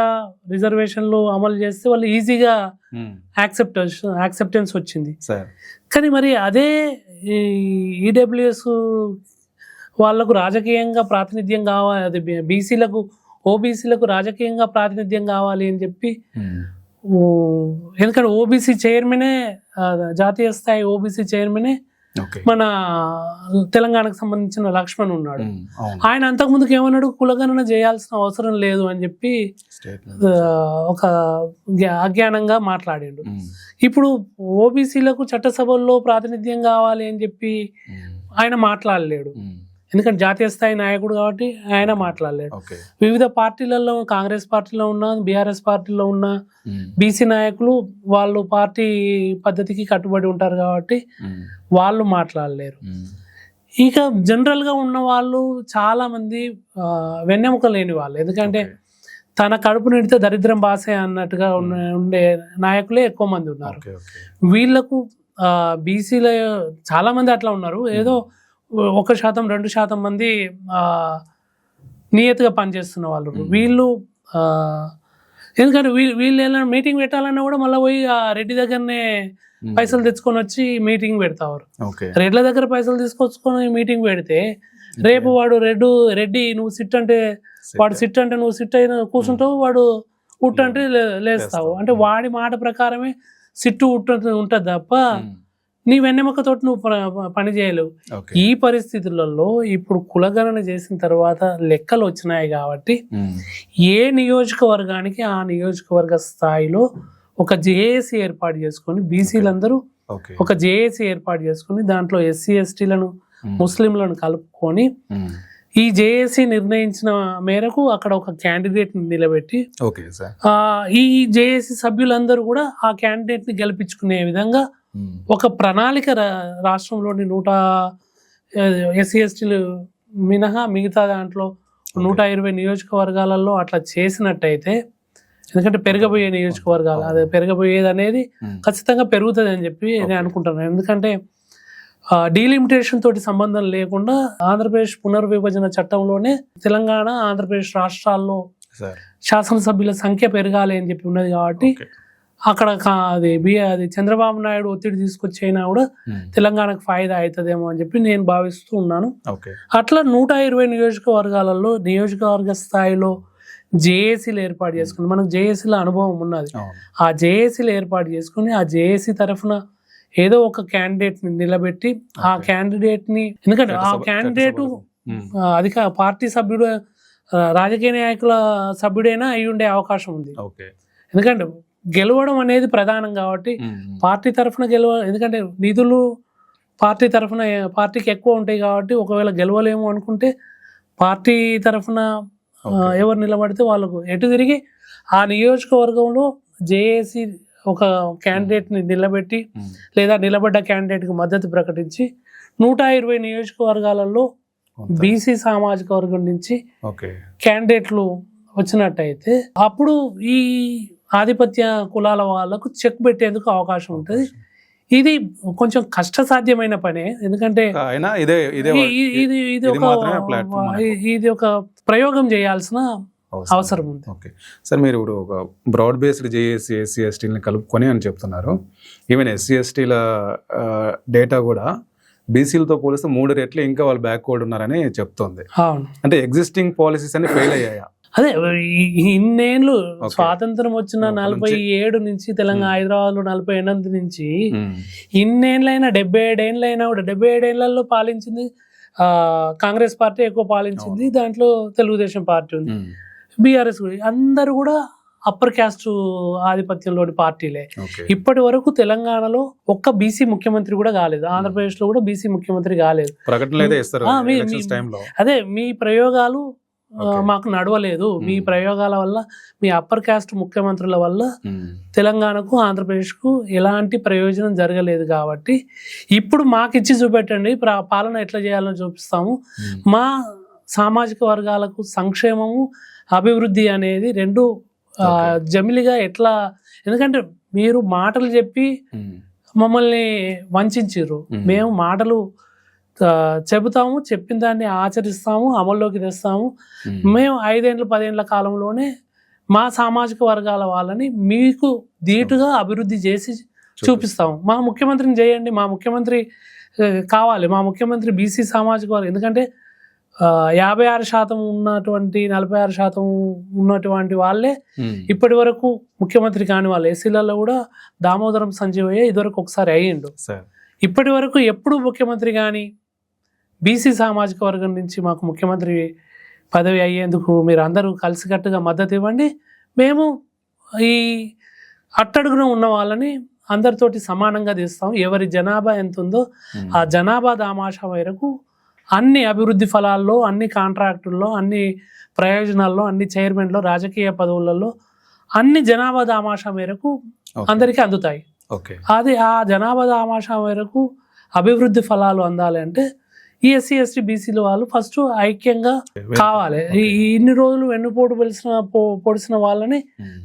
రిజర్వేషన్లు అమలు చేస్తే వాళ్ళు ఈజీగా యాక్సెప్టెన్స్ వచ్చింది. కానీ మరి అదే ఈడబ్ల్యూఎస్ వాళ్ళకు రాజకీయంగా ప్రాతినిధ్యం కావాలి, అది బీసీలకు ఓబీసీలకు రాజకీయంగా ప్రాతినిధ్యం కావాలి అని చెప్పి ఎందుకంటే ఓబీసీ చైర్మనే జాతీయ స్థాయి ఓబీసీ చైర్మనే మన తెలంగాణకు సంబంధించిన లక్ష్మణ్ ఉన్నాడు. ఆయన అంతకుముందుకు ఏమన్నాడు, కులగణన చేయాల్సిన అవసరం లేదు అని చెప్పి ఒక అజ్ఞానంగా మాట్లాడిండు. ఇప్పుడు ఓబీసీలకు చట్టసభల్లో ప్రాతినిధ్యం కావాలి అని చెప్పి ఆయన మాట్లాడలేడు, ఎందుకంటే జాతీయ స్థాయి నాయకుడు కాబట్టి ఆయన మాట్లాడలేడు. వివిధ పార్టీలలో, కాంగ్రెస్ పార్టీలో ఉన్న, బీఆర్ఎస్ పార్టీలో ఉన్న బీసీ నాయకులు వాళ్ళు పార్టీ పద్ధతికి కట్టుబడి ఉంటారు కాబట్టి వాళ్ళు మాట్లాడలేరు. ఇక జనరల్ గా ఉన్న వాళ్ళు చాలా మంది వెన్నెముక లేని వాళ్ళు, ఎందుకంటే తన కడుపు నిండితే దరిద్రం బాసే అన్నట్టుగా ఉండే నాయకులే ఎక్కువ మంది ఉన్నారు. వీళ్లకు బీసీల చాలా మంది అట్లా ఉన్నారు. ఏదో 1%, 2% మంది నియతిగా పనిచేస్తున్న వాళ్ళు. వీళ్ళు ఎందుకంటే వీళ్ళు ఏదైనా మీటింగ్ పెట్టాలన్నా కూడా మళ్ళీ పోయి ఆ రెడ్డి దగ్గరనే పైసలు తెచ్చుకొని వచ్చి మీటింగ్ పెడతారు. రెడ్ల దగ్గర పైసలు తీసుకొచ్చుకొని మీటింగ్ పెడితే రేపు వాడు రెడ్డి నువ్వు సిట్ అంటే వాడు సిట్ అంటే నువ్వు సిట్ అయిన కూర్చుంటావు, వాడు ఉట్టు అంటే లేస్తావు. అంటే వాడి మాట ప్రకారమే సిట్టు ఉంటుంది తప్ప నీ వెన్నెముకతోటి నువ్వు పని చేయలేవు. ఈ పరిస్థితులలో ఇప్పుడు కులగణన చేసిన తర్వాత లెక్కలు వచ్చినాయి కాబట్టి ఏ నియోజకవర్గానికి ఆ నియోజకవర్గ స్థాయిలో ఒక జేఏసీ ఏర్పాటు చేసుకొని బీసీలందరూ ఒక జేఏసీ ఏర్పాటు చేసుకుని దాంట్లో ఎస్సీ ఎస్టీలను ముస్లింలను కలుపుకొని ఈ జేఏసీ నిర్ణయించిన మేరకు అక్కడ ఒక క్యాండిడేట్ ని నిలబెట్టి ఈ జేఏసీ సభ్యులందరూ కూడా ఆ క్యాండిడేట్ ని గెలిపించుకునే విధంగా ఒక ప్రణాళిక రాష్ట్రంలోని 100 ఎస్సీ ఎస్టీలు మినహా మిగతా దాంట్లో 120 నియోజకవర్గాలలో అట్లా చేసినట్టయితే, ఎందుకంటే పెరగబోయే నియోజకవర్గాలు, అదే పెరగబోయేది అనేది ఖచ్చితంగా పెరుగుతుంది అని చెప్పి నేను అనుకుంటున్నాను. ఎందుకంటే డీలిమిటేషన్ తోటి సంబంధం లేకుండా ఆంధ్రప్రదేశ్ పునర్విభజన చట్టంలోనే తెలంగాణ, ఆంధ్రప్రదేశ్ రాష్ట్రాల్లో శాసనసభ్యుల సంఖ్య పెరగాలి అని చెప్పి ఉన్నది కాబట్టి అక్కడ అది చంద్రబాబు నాయుడు ఒత్తిడి తీసుకొచ్చైనా కూడా తెలంగాణకు ఫాయిదా అవుతుందేమో అని చెప్పి నేను భావిస్తూ ఉన్నాను. అట్లా 120 నియోజకవర్గాలలో నియోజకవర్గ స్థాయిలో జేఏసీలు ఏర్పాటు చేసుకుని, మనకు జేఏసీల అనుభవం ఉన్నది, ఆ జేఏసీలు ఏర్పాటు చేసుకుని ఆ జేఏసీ తరఫున ఏదో ఒక క్యాండిడేట్ ని నిలబెట్టి ఆ క్యాండిడేట్ ని, ఎందుకంటే ఆ క్యాండిడేట్ అధిక పార్టీ సభ్యుడు, రాజకీయ నాయకుల సభ్యుడైనా అయి ఉండే అవకాశం ఉంది. ఎందుకంటే గెలవడం అనేది ప్రధానం కాబట్టి పార్టీ తరఫున ఎందుకంటే నిధులు పార్టీకి ఎక్కువ ఉంటాయి కాబట్టి ఒకవేళ గెలవలేము అనుకుంటే పార్టీ తరఫున ఎవరు నిలబడితే వాళ్ళకు ఎటు తిరిగి ఆ నియోజకవర్గంలో జేఏసీ ఒక క్యాండిడేట్ ని నిలబెట్టి లేదా నిలబడ్డ క్యాండిడేట్ కి మద్దతు ప్రకటించి 120 నియోజకవర్గాలలో బీసీ సామాజిక వర్గం నుంచి క్యాండిడేట్లు వచ్చినట్టయితే అప్పుడు ఈ ఆధిపత్య కులాల వాళ్ళకు చెక్ పెట్టేందుకు అవకాశం ఉంటుంది. ఇది కొంచెం కష్టసాధ్యమైన పనే, ఎందుకంటే ఇది ఒక ప్రయోగం చేయాల్సిన అవసరం ఉంది. ఓకే సార్, మీరు ఇప్పుడు ఒక బ్రాడ్ బేస్డ్ జేఏసీ ఎస్సీ ఎస్టీలని కలుపుకొని అని చెప్తున్నారు. ఈవెన్ ఎస్సీ ఎస్టీల డేటా కూడా బీసీలతో పోలిస్తే 3 రెట్లు ఇంకా వాళ్ళు బ్యాక్వర్డ్ ఉన్నారని చెప్తోంది. అంటే ఎగ్జిస్టింగ్ పాలసీస్ అన్ని ఫెయిల్ అయ్యాయా? అదే ఇన్నేళ్ళు స్వాతంత్రం వచ్చిన 47 నుంచి తెలంగాణ హైదరాబాద్ లో 48 నుంచి ఇన్నేళ్ళైనా 77 ఏళ్ళైనా కూడా 77 ఏళ్లలో పాలించింది కాంగ్రెస్ పార్టీ ఎక్కువ పాలించింది, దాంట్లో తెలుగుదేశం పార్టీ ఉంది, బీఆర్ఎస్ అందరూ కూడా అప్పర్ క్యాస్ట్ ఆధిపత్యంలోని పార్టీలే. ఇప్పటి వరకు తెలంగాణలో ఒక్క బీసీ ముఖ్యమంత్రి కూడా కాలేదు, ఆంధ్రప్రదేశ్ లో కూడా బీసీ ముఖ్యమంత్రి కాలేదు. అదే మీ ప్రయోగాలు మాకు నడవలేదు, మీ ప్రయోగాల వల్ల మీ అప్పర్ క్యాస్ట్ ముఖ్యమంత్రుల వల్ల తెలంగాణకు ఆంధ్రప్రదేశ్కు ఎలాంటి ప్రయోజనం జరగలేదు. కాబట్టి ఇప్పుడు మాకు ఇచ్చి చూపెట్టండి, పాలన ఎట్లా చేయాలని చూపిస్తాము, మా సామాజిక వర్గాలకు సంక్షేమము అభివృద్ధి అనేది రెండు జమిలిగా ఎట్లా, ఎందుకంటే మీరు మాటలు చెప్పి మమ్మల్ని వంచిర్రు, మేము మాటలు చెబుతాము, చెప్పిన దాన్ని ఆచరిస్తాము, అమల్లోకి తెస్తాము. మేము 5 ఏళ్ళు 10 ఏళ్ల కాలంలోనే మా సామాజిక వర్గాల వాళ్ళని మీకు ధీటుగా అభివృద్ధి చేసి చూపిస్తాము. మా ముఖ్యమంత్రిని చేయండి, మా ముఖ్యమంత్రి కావాలి, మా ముఖ్యమంత్రి బీసీ సామాజిక వర్గం, ఎందుకంటే 56% ఉన్నటువంటి 46% ఉన్నటువంటి వాళ్ళే ఇప్పటి వరకు ముఖ్యమంత్రి కాని వాళ్ళు. ఎస్సీలలో కూడా దామోదరం సంజీవయ్య ఇదివరకు ఒకసారి అయ్యిండు. ఇప్పటి వరకు ఎప్పుడు ముఖ్యమంత్రి కానీ బీసీ సామాజిక వర్గం నుంచి మాకు ముఖ్యమంత్రి పదవి అయ్యేందుకు మీరు అందరూ కలిసికట్టుగా మద్దతు ఇవ్వండి, మేము ఈ అట్టడుగున ఉన్న వాళ్ళని అందరితోటి సమానంగా తీస్తాం, ఎవరి జనాభా ఎంత ఉందో ఆ జనాభా దామాషా మేరకు అన్ని అభివృద్ధి ఫలాల్లో, అన్ని కాంట్రాక్టుల్లో, అన్ని ప్రయోజనాల్లో, అన్ని చైర్మన్లో, రాజకీయ పదవులలో అన్ని జనాభా దామాషా మేరకు అందరికీ అందుతాయి. అది ఆ జనాభా దామాషా మేరకు అభివృద్ధి ఫలాలు అందాలి అంటే ఈ ఎస్సీ ఎస్టీ బీసీలు వాళ్ళు ఫస్ట్ ఐక్యంగా కావాలి. ఇన్ని రోజులు వెన్నుపోటు పొడిసిన వాళ్ళని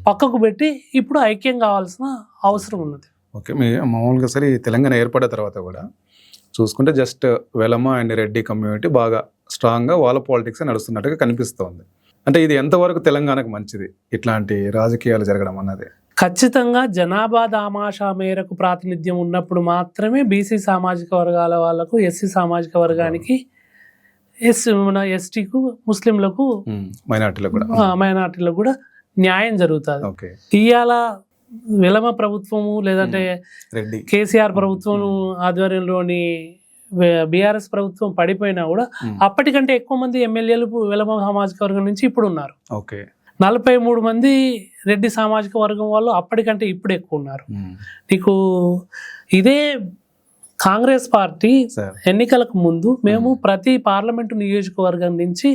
పక్కకు పెట్టి ఇప్పుడు ఐక్యం కావాల్సిన అవసరం ఉన్నది. ఓకే, మీ మామూలుగా సరే తెలంగాణ ఏర్పడిన తర్వాత కూడా చూసుకుంటే just Velama and Reddy community బాగా స్ట్రాంగ్గా వాళ్ళ పాలిటిక్స్ నడుస్తున్నట్టుగా కనిపిస్తోంది. అంటే ఇది ఎంతవరకు తెలంగాణకు మంచిది ఇట్లాంటి రాజకీయాలు జరగడం అన్నది? ఖచ్చితంగా జనాభా దామాషా మేరకు ప్రాతినిధ్యం ఉన్నప్పుడు మాత్రమే బీసీ సామాజిక వర్గాల వాళ్ళకు, ఎస్సీ సామాజిక వర్గానికి, ఎస్టీకు, ముస్లింలకు, మైనార్టీలకు కూడా న్యాయం జరుగుతుంది. ఇవాళ వెలమ ప్రభుత్వము లేదంటే కేసీఆర్ ప్రభుత్వం ఆధ్వర్యంలోని బీఆర్ఎస్ ప్రభుత్వం పడిపోయినా కూడా అప్పటికంటే ఎక్కువ మంది ఎమ్మెల్యేలు వెలమ సామాజిక వర్గం నుంచి ఇప్పుడు ఉన్నారు. 43 మంది రెడ్డి సామాజిక వర్గం వాళ్ళు అప్పటికంటే ఇప్పుడు ఎక్కువ ఉన్నారు. నీకు ఇదే కాంగ్రెస్ పార్టీ ఎన్నికలకు ముందు మేము ప్రతి పార్లమెంటు నియోజకవర్గం నుంచి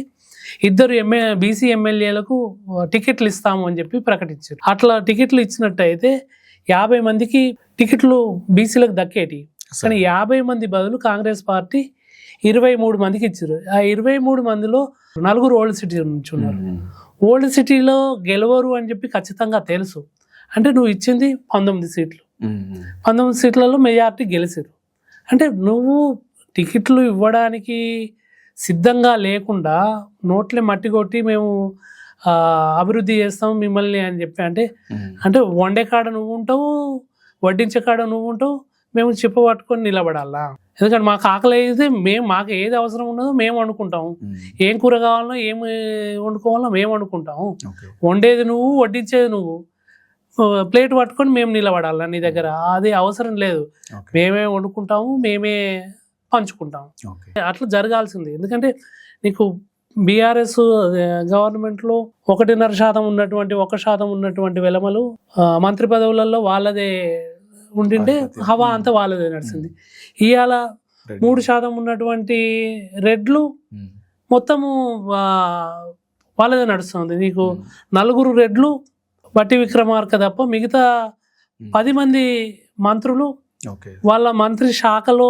2 బీసీ ఎమ్మెల్యేలకు టికెట్లు ఇస్తాము అని చెప్పి ప్రకటించారు. అట్లా టికెట్లు ఇచ్చినట్టయితే 50 మందికి టికెట్లు బీసీలకు దక్కేటి. కానీ 50 మంది బదులు కాంగ్రెస్ పార్టీ 23 మందికి ఇచ్చారు. ఆ 23 మందిలో 4 ఓల్డ్ సిటీ నుంచి ఉన్నారు. ఓల్డ్ సిటీలో గెలవరు అని చెప్పి ఖచ్చితంగా తెలుసు. అంటే నువ్వు ఇచ్చింది 19 సీట్లు, 19 సీట్లలో మెజార్టీ గెలిచారు. అంటే నువ్వు టికెట్లు ఇవ్వడానికి సిద్ధంగా లేకుండా నోట్లే మట్టి కొట్టి మేము అభివృద్ధి చేస్తాం మిమ్మల్ని అని చెప్పి అంటే వండే కాడ నువ్వు ఉంటావు, వడ్డించే కాడ నువ్వు ఉంటావు, మేము చెప్ప పట్టుకొని నిలబడాలా? ఎందుకంటే మాకు ఆకలి అయితే మాకు ఏది అవసరం ఉన్నదో మేము వండుకుంటాము, ఏం కూర కావాలనో ఏం వండుకోవాలో మేము వండుకుంటాము. వండేది నువ్వు, వడ్డించేది నువ్వు, ప్లేట్ పట్టుకొని మేము నిలబడాలా నీ దగ్గర? అది అవసరం లేదు. మేమే వండుకుంటాము, మేమే పంచుకుంటాము. అట్లా జరగాల్సింది. ఎందుకంటే నీకు బీఆర్ఎస్ గవర్నమెంట్లో 1.5% ఉన్నటువంటి 1% ఉన్నటువంటి వెలమలు మంత్రి పదవులలో వాళ్ళదే ఉండిండే, హవా అంతా వాళ్ళదే నడిచింది. ఇవాళ 3% ఉన్నటువంటి రెడ్లు మొత్తము వాళ్ళదే నడుస్తుంది. నీకు 4 రెడ్లు బట్టి విక్రమార్క తప్ప మిగతా 10 మంది మంత్రులు వాళ్ళ మంత్రి శాఖలో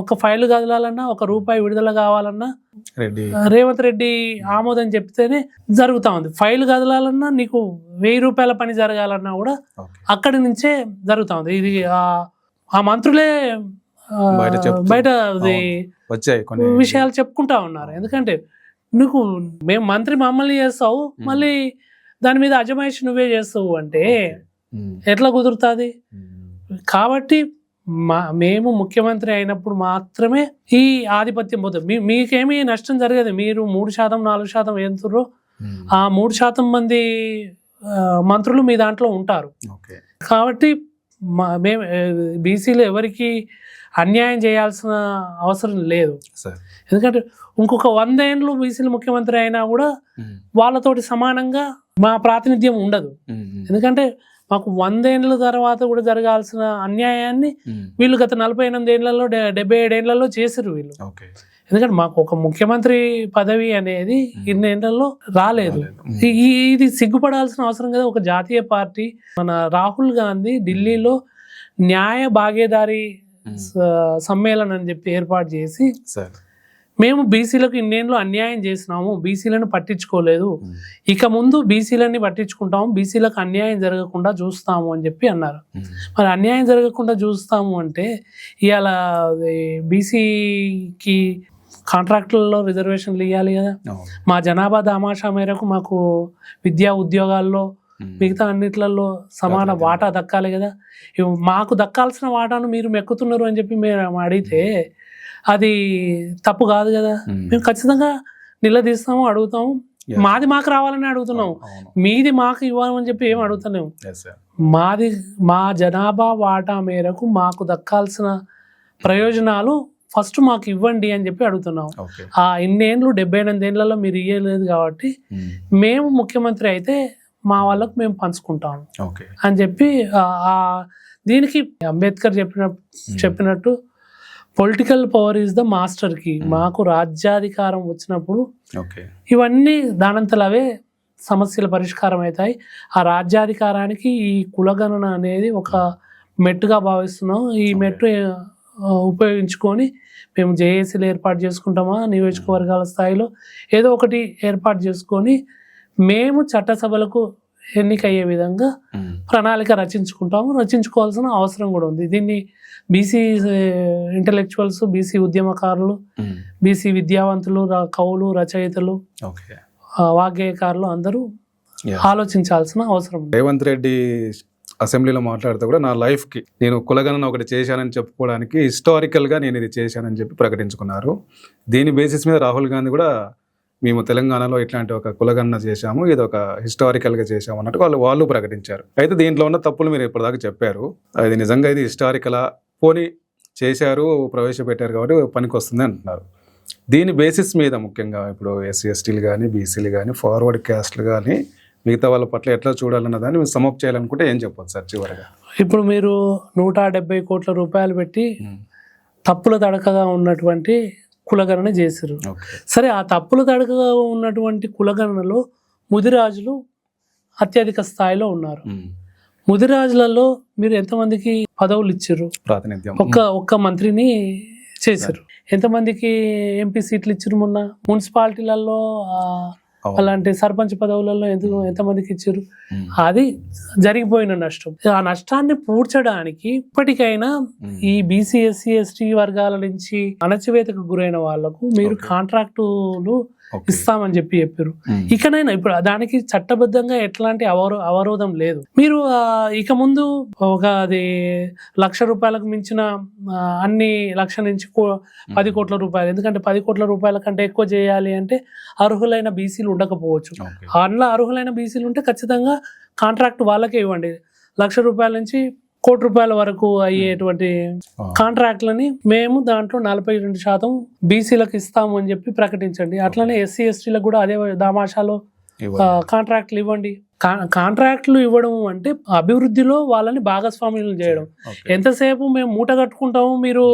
ఒక ఫైల్ కదలాలన్నా, 1 రూపాయి విడుదల కావాలన్నా రేవంత్ రెడ్డి ఆమోదం చెప్తేనే జరుగుతా ఉంది. ఫైల్ కదలాలన్నా, నీకు 1000 రూపాయల పని జరగాలన్నా కూడా అక్కడి నుంచే జరుగుతా ఉంది. ఇది ఆ మంత్రులే బయట విషయాలు చెప్పుకుంటా ఉన్నారు. ఎందుకంటే నువ్వు మేము మంత్రి మమ్మల్ని చేస్తావు, మళ్ళీ దాని మీద అజమాయిషి నువ్వే చేస్తావు అంటే ఎట్లా కుదురుతుంది? కాబట్టి మేము ముఖ్యమంత్రి అయినప్పుడు మాత్రమే ఈ ఆధిపత్యం పోతుంది. మీకేమీ నష్టం జరగదు. మీరు 3%, 4% ఎంతుర్రో ఆ 3% మంది మంత్రులు మీ దాంట్లో ఉంటారు. కాబట్టి మేము బీసీలు ఎవరికి అన్యాయం చేయాల్సిన అవసరం లేదు. ఎందుకంటే ఇంకొక 100 ఏళ్ళు బీసీలు ముఖ్యమంత్రి అయినా కూడా వాళ్ళతోటి సమానంగా మా ప్రాతినిధ్యం ఉండదు. ఎందుకంటే మాకు 100 ఏళ్ళ తర్వాత కూడా జరగాల్సిన అన్యాయాన్ని వీళ్ళు గత 48 ఏళ్లలో 77 ఏళ్లలో చేశారు వీళ్ళు. ఎందుకంటే మాకు ఒక ముఖ్యమంత్రి పదవి అనేది ఇన్ని ఏళ్లలో రాలేదు. ఇది సిగ్గుపడాల్సిన అవసరం కదా. ఒక జాతీయ పార్టీ మన రాహుల్ గాంధీ ఢిల్లీలో న్యాయ భాగీదారీ సమ్మేళనం అని చెప్పి ఏర్పాటు చేసి మేము బీసీలకు ఇన్నేళ్ళు అన్యాయం చేసినాము, బీసీలను పట్టించుకోలేదు, ఇక ముందు బీసీలని పట్టించుకుంటాము, బీసీలకు అన్యాయం జరగకుండా చూస్తాము అని చెప్పి అన్నారు. మరి అన్యాయం జరగకుండా చూస్తాము అంటే ఇవాళ బీసీకి కాంట్రాక్టులలో రిజర్వేషన్లు ఇవ్వాలి కదా. మా జనాభా దామాషా మేరకు మాకు విద్యా ఉద్యోగాల్లో మిగతా అన్నిట్లలో సమాన వాటా దక్కాలి కదా. మాకు దక్కాల్సిన వాటాను మీరు మెక్కుతున్నారు అని చెప్పి మేము అడిగితే అది తప్పు కాదు కదా. మేము ఖచ్చితంగా నిలదీస్తాము, అడుగుతాము. మాది మాకు రావాలని అడుగుతున్నాం, మీది మాకు ఇవ్వాలని చెప్పి ఏం అడుగుతున్నాము. మాది మా జనాభా వాటా మేరకు మాకు దక్కాల్సిన ప్రయోజనాలు ఫస్ట్ మాకు ఇవ్వండి అని చెప్పి అడుగుతున్నాం. ఆ ఇన్నేళ్ళు 78 ఏళ్లలో మీరు ఇవ్వలేదు కాబట్టి మేము ముఖ్యమంత్రి అయితే మా వాళ్ళకు మేము పంచుకుంటాము అని చెప్పి దీనికి అంబేద్కర్ చెప్పినట్టు political power is the master కి. మాకు రాజ్యాధికారం వచ్చినప్పుడు ఇవన్నీ దానంతలు అవే సమస్యల పరిష్కారం అవుతాయి. ఆ రాజ్యాధికారానికి ఈ కులగణన అనేది ఒక మెట్టుగా భావిస్తున్నాం. ఈ మెట్టు ఉపయోగించుకొని మేము జేఏసీలు ఏర్పాటు చేసుకుంటామా, నియోజకవర్గాల స్థాయిలో ఏదో ఒకటి ఏర్పాటు చేసుకొని మేము చట్టసభలకు ఎన్నికయ్యే విధంగా ప్రణాళిక రచించుకోవాల్సిన అవసరం కూడా ఉంది. దీన్ని బీసీ ఇంటలెక్చువల్స్, బీసీ ఉద్యమకారులు, బీసీ విద్యావంతులు, కవులు, రచయితలు, వాగ్గేయకారులు అందరూ ఆలోచించాల్సిన అవసరం. రేవంత్ రెడ్డి అసెంబ్లీలో మాట్లాడితే కూడా నా లైఫ్కి నేను కులగణన ఒకటి చేశానని చెప్పుకోవడానికి హిస్టారికల్గా నేను ఇది చేశానని చెప్పి ప్రకటించుకున్నారు. దీని బేసిస్ మీద రాహుల్ గాంధీ కూడా మేము తెలంగాణలో ఇట్లాంటి ఒక కులగణన చేశాము, ఇది ఒక హిస్టారికల్గా చేశాము అన్నట్టు వాళ్ళు ప్రకటించారు. అయితే దీంట్లో ఉన్న తప్పులు మీరు ఇప్పటిదాకా చెప్పారు. అది నిజంగా ఇది హిస్టారికలా, పోనీ చేశారు, ప్రవేశపెట్టారు కాబట్టి పనికి వస్తుంది అంటున్నారు. దీని బేసిస్ మీద ముఖ్యంగా ఇప్పుడు ఎస్సీ ఎస్టీలు కానీ, బీసీలు కానీ, ఫార్వర్డ్ క్యాస్ట్లు కానీ మిగతా వాళ్ళ పట్ల ఎట్లా చూడాలన్న దాన్ని మీరు సమప్ చేయాలనుకుంటే ఏం చెప్పొచ్చు సార్ చివరిగా? ఇప్పుడు మీరు 170 కోట్ల రూపాయలు పెట్టి తప్పుల తడకగా ఉన్నటువంటి కులగణన చేశారు. సరే, ఆ తప్పుల తడకగా ఉన్నటువంటి కులగణనలో ముదిరాజులు అత్యధిక స్థాయిలో ఉన్నారు. ముదిరాజులలో మీరు ఎంతమందికి పదవులు ఇచ్చారు? ప్రాతినిధ్యం ఒక్క మంత్రిని చేశారు. ఎంతమందికి ఎంపీ సీట్లు ఇచ్చారు? మొన్న మున్సిపాలిటీలలో అలాంటి సర్పంచ్ పదవులలో ఎంతమందికి ఇచ్చారు? అది జరిగిపోయిన నష్టం. ఆ నష్టాన్ని పూడ్చడానికి ఇప్పటికైనా ఈ బీసీ, ఎస్సీ, ఎస్టీ వర్గాల నుంచి అణచివేతకు గురైన వాళ్లకు మీరు కాంట్రాక్టులు ఇస్తామని చెప్పారు. ఇకనైనా ఇప్పుడు దానికి చట్టబద్ధంగా ఎట్లాంటి అవరోధం లేదు. మీరు ఇక ముందు ఒక అది 1,00,000 రూపాయలకు మించిన అన్ని 1,00,000 నుంచి 10 కోట్ల రూపాయలు, ఎందుకంటే 10 కోట్ల రూపాయల కంటే ఎక్కువ చేయాలి అంటే అర్హులైన బీసీలు ఉండకపోవచ్చు. అందులో అర్హులైన బీసీలు ఉంటే ఖచ్చితంగా కాంట్రాక్ట్ వాళ్ళకే ఇవ్వండి. 1,00,000 రూపాయల నుంచి 1 కోటి రూపాయల వరకు అయ్యేటువంటి కాంట్రాక్ట్లని మేము దాంట్లో 42% బీసీలకు ఇస్తాము అని చెప్పి ప్రకటించండి. అట్లనే ఎస్సీ ఎస్టీలకు కూడా అదే దామాషాలో కాంట్రాక్ట్లు ఇవ్వండి. కాంట్రాక్ట్లు ఇవ్వడం అంటే అభివృద్ధిలో వాళ్ళని భాగస్వామ్యం చేయడం. ఎంతసేపు మేము మూట కట్టుకుంటాము, మీరు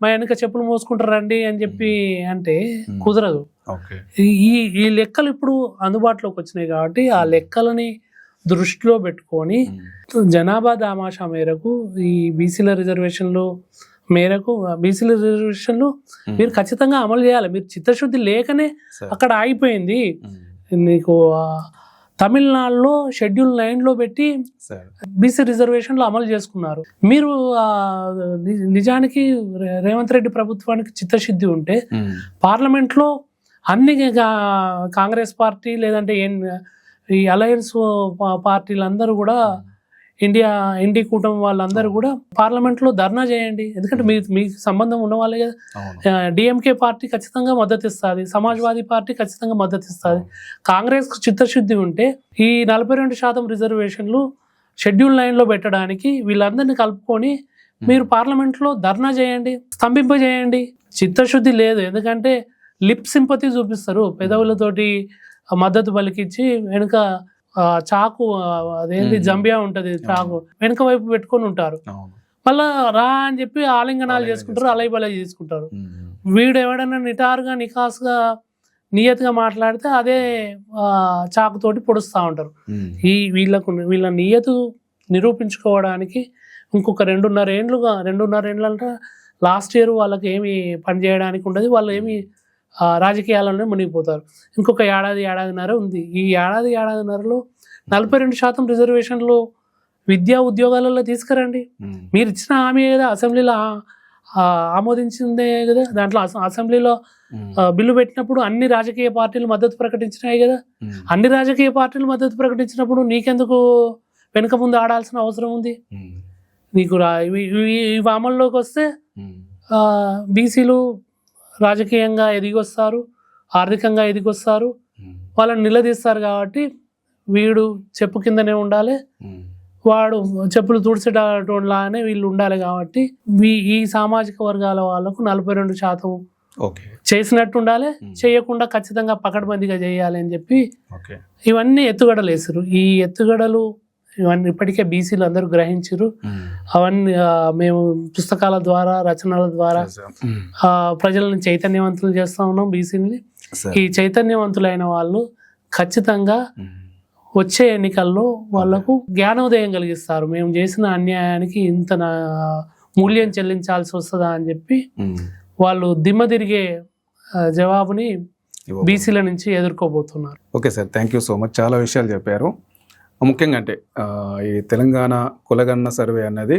మా వెనక చెప్పులు మోసుకుంటారండి అని చెప్పి అంటే కుదరదు. ఈ లెక్కలు ఇప్పుడు అందుబాటులోకి వచ్చినాయి కాబట్టి ఆ లెక్కలని దృష్టిలో పెట్టుకొని జనాభా దామాషా మేరకు ఈ బీసీల రిజర్వేషన్లు మీరు ఖచ్చితంగా అమలు చేయాలి. మీరు చిత్తశుద్ధి లేకనే అక్కడ ఆగిపోయింది. నీకు తమిళనాడులో షెడ్యూల్ 9లో పెట్టి బీసీ రిజర్వేషన్లు అమలు చేసుకున్నారు. మీరు నిజానికి రేవంత్ రెడ్డి ప్రభుత్వానికి చిత్తశుద్ధి ఉంటే పార్లమెంట్లో అన్ని కాంగ్రెస్ పార్టీ లేదంటే ఈ అలయన్స్ పార్టీలందరూ కూడా ఇండి కూటమి వాళ్ళందరూ కూడా పార్లమెంట్లో ధర్నా చేయండి. ఎందుకంటే మీకు సంబంధం ఉన్న వాళ్ళే కదా. డిఎంకే పార్టీ ఖచ్చితంగా మద్దతు ఇస్తుంది, సమాజ్వాదీ పార్టీ ఖచ్చితంగా మద్దతు ఇస్తుంది. కాంగ్రెస్ చిత్తశుద్ధి ఉంటే ఈ 42% రిజర్వేషన్లు షెడ్యూల్ 9లో పెట్టడానికి వీళ్ళందరినీ కలుపుకొని మీరు పార్లమెంట్లో ధర్నా చేయండి, స్తంభింపజేయండి. చిత్తశుద్ధి లేదు, ఎందుకంటే లిప్ సింపతి చూపిస్తారు, పెదవులతోటి మద్దతు పలికిచ్చి వెనుక చాకు అదేంటి జంబియా ఉంటది, చాకు వెనుక వైపు పెట్టుకొని ఉంటారు. మళ్ళా రా అని చెప్పి ఆలింగనాలు చేసుకుంటారు, అలై బలై చేసుకుంటారు. వీడు ఎవడన్నా నిటారుగా నికాసుగా నియతిగా మాట్లాడితే అదే చాకుతోటి పొడుస్తూ ఉంటారు. వీళ్ళ నియతు నిరూపించుకోవడానికి ఇంకొక 2.5 ఏళ్ళు అంటే లాస్ట్ ఇయర్ వాళ్ళకి ఏమి పని చేయడానికి ఉండదు, వాళ్ళు ఏమి రాజకీయాలలోనే మునిగిపోతారు. ఇంకొక ఏడాదిన్నర ఉంది. ఈ ఏడాదిన్నరలో 42% రిజర్వేషన్లు విద్యా ఉద్యోగాలలో తీసుకురండి. మీరు ఇచ్చిన హామీ కదా, అసెంబ్లీలో ఆమోదించిందే కదా. దాంట్లో అసెంబ్లీలో బిల్లు పెట్టినప్పుడు అన్ని రాజకీయ పార్టీలు మద్దతు ప్రకటించినాయి కదా. అన్ని రాజకీయ పార్టీలు మద్దతు ప్రకటించినప్పుడు నీకెందుకు వెనుక ముందు ఆడాల్సిన అవసరం ఉంది? నీకు ఇవి అమల్లోకి వస్తే బీసీలు రాజకీయంగా ఎదిగొస్తారు, ఆర్థికంగా ఎదిగొస్తారు, వాళ్ళని నిలదీస్తారు. కాబట్టి వీడు చెప్పు కిందనే ఉండాలి, వాడు చెప్పులు తుడిచేటలానే వీళ్ళు ఉండాలి. కాబట్టి ఈ సామాజిక వర్గాల వాళ్ళకు 42% చేసినట్టు ఉండాలి, చేయకుండా ఖచ్చితంగా పకడ్బందీగా చేయాలి అని చెప్పి ఇవన్నీ ఎత్తుగడలు వేసారు. ఈ ఎత్తుగడలు ఇవన్నీ ఇప్పటికే బీసీలు అందరూ గ్రహించారు. అవన్నీ మేము పుస్తకాల ద్వారా, రచనల ద్వారా ప్రజలను చైతన్యవంతులు చేస్తా ఉన్నాం. బీసీని ఈ చైతన్యవంతులైన వాళ్ళు ఖచ్చితంగా వచ్చే ఎన్నికల్లో వాళ్లకు జ్ఞానోదయం కలిగిస్తారు. మేము చేసిన అన్యాయానికి ఇంత మూల్యం చెల్లించాల్సి వస్తుందా అని చెప్పి వాళ్ళు దిమ్మ తిరిగే జవాబుని బీసీల నుంచి ఎదుర్కోబోతున్నారు. Okay sir, thank you so much. చాలా విషయాలు చెప్పారు. ముఖ్యంగా అంటే ఈ తెలంగాణ కులగణన సర్వే అనేది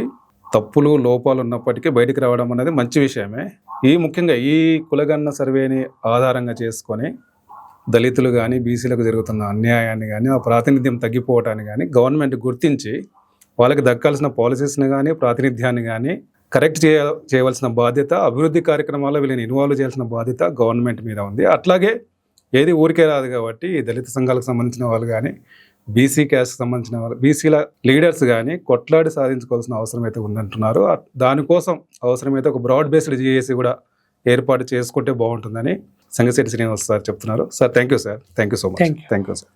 తప్పులు లోపాలు ఉన్నప్పటికీ బయటికి రావడం అనేది మంచి విషయమే. ముఖ్యంగా ఈ కులగణన సర్వేని ఆధారంగా చేసుకొని దళితులు కానీ బీసీలకు జరుగుతున్న అన్యాయాన్ని కానీ ఆ ప్రాతినిధ్యం తగ్గిపోవటాన్ని కానీ గవర్నమెంట్ గుర్తించి వాళ్ళకి దక్కాల్సిన పాలసీస్ని కానీ ప్రాతినిధ్యాన్ని కానీ కరెక్ట్ చేయవలసిన బాధ్యత, అభివృద్ధి కార్యక్రమాల్లో వీళ్ళని ఇన్వాల్వ్ చేయాల్సిన బాధ్యత గవర్నమెంట్ మీద ఉంది. అట్లాగే ఏది ఊరికే రాదు కాబట్టి దళిత సంఘాలకు సంబంధించిన వాళ్ళు కానీ బీసీ క్యాస్ట్కి సంబంధించిన వాళ్ళు, బీసీల లీడర్స్ కానీ కొట్లాడి సాధించుకోవాల్సిన అవసరం అయితే ఉందంటున్నారు. దానికోసం అవసరమైతే ఒక బ్రాడ్ బేస్డ్ జీఏసీ కూడా ఏర్పాటు చేసుకుంటే బాగుంటుందని సంగశెట్టి శ్రీనివాస్ సార్ చెప్తున్నారు. Sir thank you sir, thank you so much. Thank you sir.